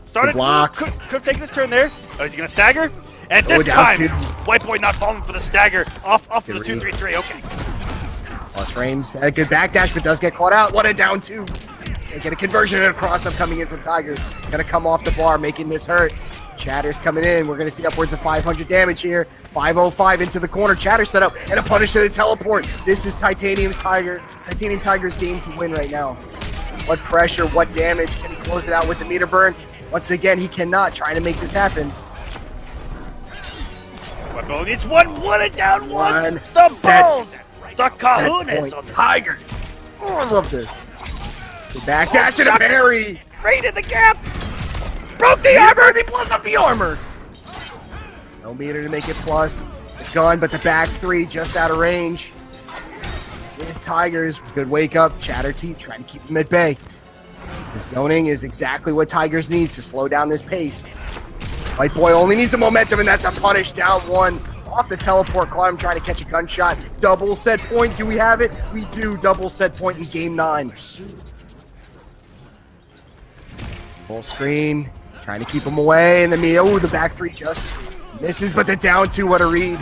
[SPEAKER 1] Started.
[SPEAKER 2] Blocks.
[SPEAKER 1] Could have taken his turn there. Oh, is he gonna stagger? And this
[SPEAKER 2] down
[SPEAKER 1] time,
[SPEAKER 2] two.
[SPEAKER 1] White Boy not falling for the stagger. Off for the
[SPEAKER 2] Here we
[SPEAKER 1] 2-3-3. Okay.
[SPEAKER 2] Plus frames. Had a good backdash, but does get caught out. What a down 2. They get a conversion and a cross-up coming in from Tigers. Gonna come off the bar, making this hurt. Chatter's coming in. We're gonna see upwards of 500 damage here. 505 into the corner. Chatter set up and a punish to the teleport. This is Titanium Tiger's game to win right now. What pressure, what damage. Can he close it out with the meter burn? Once again, he cannot. Trying to make this happen.
[SPEAKER 1] We're going. It's 1-1 and down 1.
[SPEAKER 2] One
[SPEAKER 1] The
[SPEAKER 2] set.
[SPEAKER 1] balls. The kahunas
[SPEAKER 2] Set
[SPEAKER 1] on
[SPEAKER 2] point.
[SPEAKER 1] this.
[SPEAKER 2] Tigers. Oh, I love this. The backdash and a
[SPEAKER 1] shot.
[SPEAKER 2] parry.
[SPEAKER 1] Right in the gap. Broke the
[SPEAKER 2] The
[SPEAKER 1] armor.
[SPEAKER 2] armor, they plus up the armor. No meter to make it plus. It's gone, but the back 3 just out of range. Here's Tigers. Good wake up. Chatter Teeth trying to keep them at bay. The zoning is exactly what Tigers needs to slow down this pace. White Boy only needs a momentum, and that's a punish. Down 1. Off the teleport, caught him trying to catch a gunshot. Double set point. Do we have it? We do. Double set point in game 9. Full screen. Trying to keep him away. And then the back 3 just misses, but the down 2, what a read.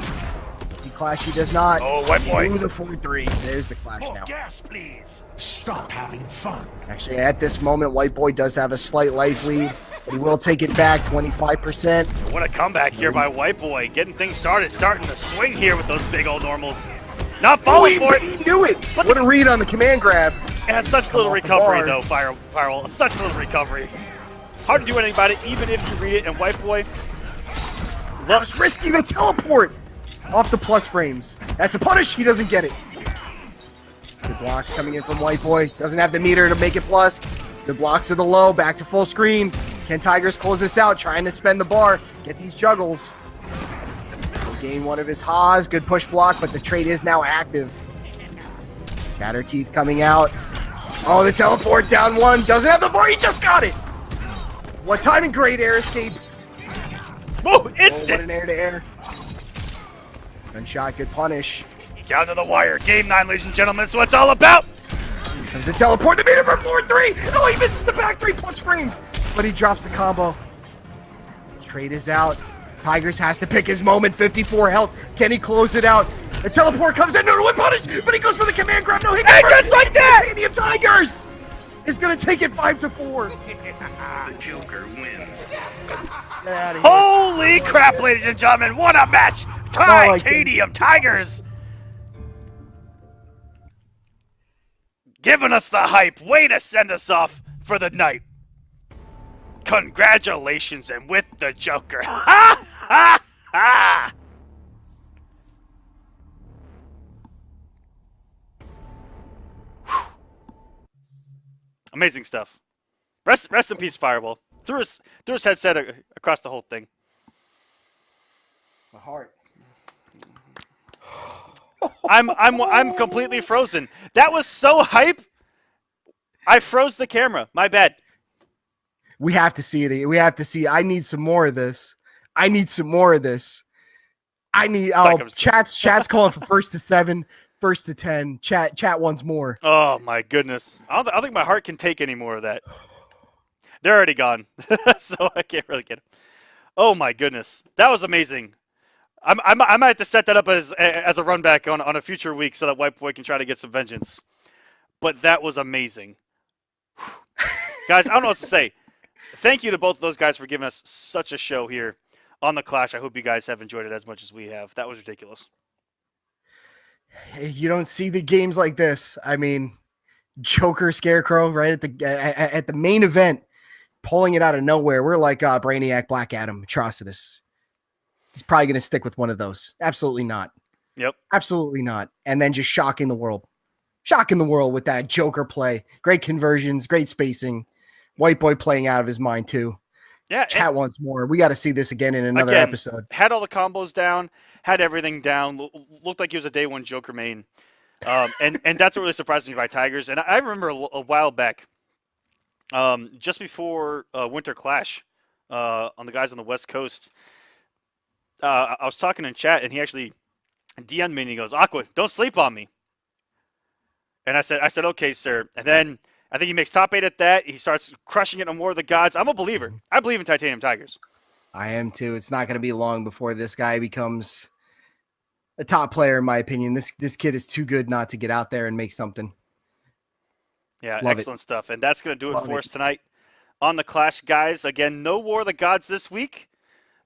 [SPEAKER 2] See Clash, he does not.
[SPEAKER 1] Oh, White Boy.
[SPEAKER 2] Ooh, the 4-3. There's the Clash
[SPEAKER 4] More
[SPEAKER 2] now.
[SPEAKER 4] gas, please.
[SPEAKER 5] Stop having fun.
[SPEAKER 2] Actually, at this moment, White Boy does have a slight life lead, but he will take it back, 25%.
[SPEAKER 1] What a comeback here by White Boy. Getting things started, starting to swing here with those big old normals. Not falling for it.
[SPEAKER 2] He knew it. What a read on the command grab.
[SPEAKER 1] It has such little
[SPEAKER 2] off the
[SPEAKER 1] recovery,
[SPEAKER 2] bar.
[SPEAKER 1] though, Firewall. Such little recovery. Hard to do anything about it, even if you read it. And White Boy
[SPEAKER 2] That was risky, the teleport. Off the plus frames. That's a punish. He doesn't get it. Good blocks coming in from White Boy. Doesn't have the meter to make it plus. The blocks are the low. Back to full screen. Can Tigers close this out? Trying to spend the bar. Get these juggles. He'll gain one of his Haas. Good push block, but the trade is now active. Chatter Teeth coming out. Oh, the teleport down 1. Doesn't have the bar. He just got it. What timing? Great air escape.
[SPEAKER 1] Whoa,
[SPEAKER 2] Oh, what
[SPEAKER 1] instant!
[SPEAKER 2] an air-to-air. Gunshot, good punish.
[SPEAKER 1] Down to the wire. Game 9, ladies and gentlemen. That's what it's all about.
[SPEAKER 2] Comes the teleport, the meter for 4-3. Oh, he misses the back 3 plus frames. But he drops the combo. Trade is out. Tigers has to pick his moment. 54 health. Can he close it out? The teleport comes in. No, punish. But he goes for the command grab. No hit.
[SPEAKER 1] Hey, just like that!
[SPEAKER 2] Titanium Tigers is going to take it 5-4.
[SPEAKER 3] The Joker wins.
[SPEAKER 2] Get out of here.
[SPEAKER 1] Holy crap, ladies and gentlemen. What a match. Titanium Tigers. Giving us the hype. Way to send us off for the night. Congratulations, and with the Joker. Ha ha ha! Whew. Amazing stuff. Rest in peace, Fireball. Threw his headset across the whole thing.
[SPEAKER 2] My heart.
[SPEAKER 1] I'm completely frozen. That was so hype. I froze the camera. My bad.
[SPEAKER 2] We have to see it. We have to see. I need some more of this. I need some more of this. I need. Oh, chat's calling for 1st to 7, 1st to 10. Chat wants more.
[SPEAKER 1] Oh my goodness. I don't think my heart can take any more of that. They're already gone, so I can't really get them. Oh my goodness, that was amazing. I might have to set that up as a run back on a future week so that White Boy can try to get some vengeance. But that was amazing. Guys, I don't know what to say. Thank you to both of those guys for giving us such a show here on the Clash. I hope you guys have enjoyed it as much as we have. That was ridiculous.
[SPEAKER 2] You don't see the games like this. I mean, Joker Scarecrow right at the main event, pulling it out of nowhere. We're like Brainiac, Black Adam, Atrocitus. He's probably going to stick with one of those. Absolutely not.
[SPEAKER 1] Yep.
[SPEAKER 2] Absolutely not. And then just shocking the world. Shocking the world with that Joker play. Great conversions, great spacing. White Boy playing out of his mind too.
[SPEAKER 1] Yeah.
[SPEAKER 2] Chat wants more. We got to see this again in another episode.
[SPEAKER 1] Had all the combos down, had everything down. Looked like he was a day one Joker main. And that's what really surprised me by Tigers. And I remember a while back, just before Winter Clash, on the guys on the West Coast. I was talking in chat, and he actually DM'd me, and he goes, Aqua, don't sleep on me. And I said, okay, sir. And then I think he makes top 8 at that. He starts crushing it on War of the Gods. I'm a believer. I believe in Titanium Tigers.
[SPEAKER 2] I am too. It's not going to be long before this guy becomes a top player, in my opinion. This kid is too good not to get out there and make something.
[SPEAKER 1] Yeah,
[SPEAKER 2] Love
[SPEAKER 1] excellent stuff. And that's going to do it
[SPEAKER 2] Love
[SPEAKER 1] for
[SPEAKER 2] it.
[SPEAKER 1] us tonight on the Clash, guys. Again, no War of the Gods this week.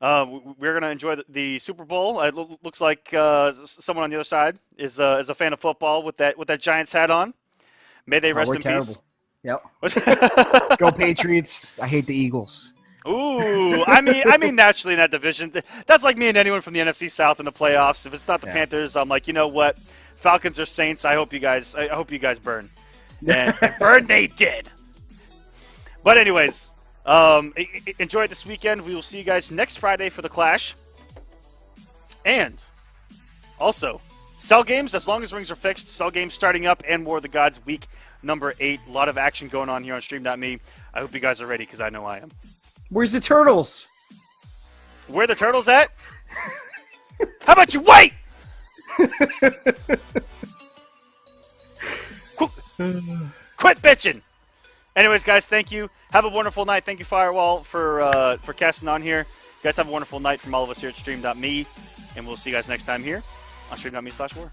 [SPEAKER 1] We're going to enjoy the Super Bowl. It looks like someone on the other side is a fan of football with that Giants hat on. May they rest
[SPEAKER 2] We're
[SPEAKER 1] in
[SPEAKER 2] terrible.
[SPEAKER 1] peace.
[SPEAKER 2] Yep. Go Patriots. I hate the Eagles.
[SPEAKER 1] Ooh, I mean, naturally in that division, that's like me and anyone from the NFC South in the playoffs. If it's not the Panthers, I'm like, you know what? Falcons or Saints. I hope you guys burn. And burn they did. But anyways, enjoy it this weekend. We will see you guys next Friday for the Clash. And also, Cell games, as long as rings are fixed, Cell games starting up, and War of the Gods week number 8. A lot of action going on here on Stream.me. I hope you guys are ready, because I know I am.
[SPEAKER 2] Where's the turtles?
[SPEAKER 1] Where the turtles at? How about you wait? Quit bitching. Anyways, guys, thank you. Have a wonderful night. Thank you, Firewall, for casting on here. You guys have a wonderful night from all of us here at Stream.me, and we'll see you guys next time here on Stream.me/war.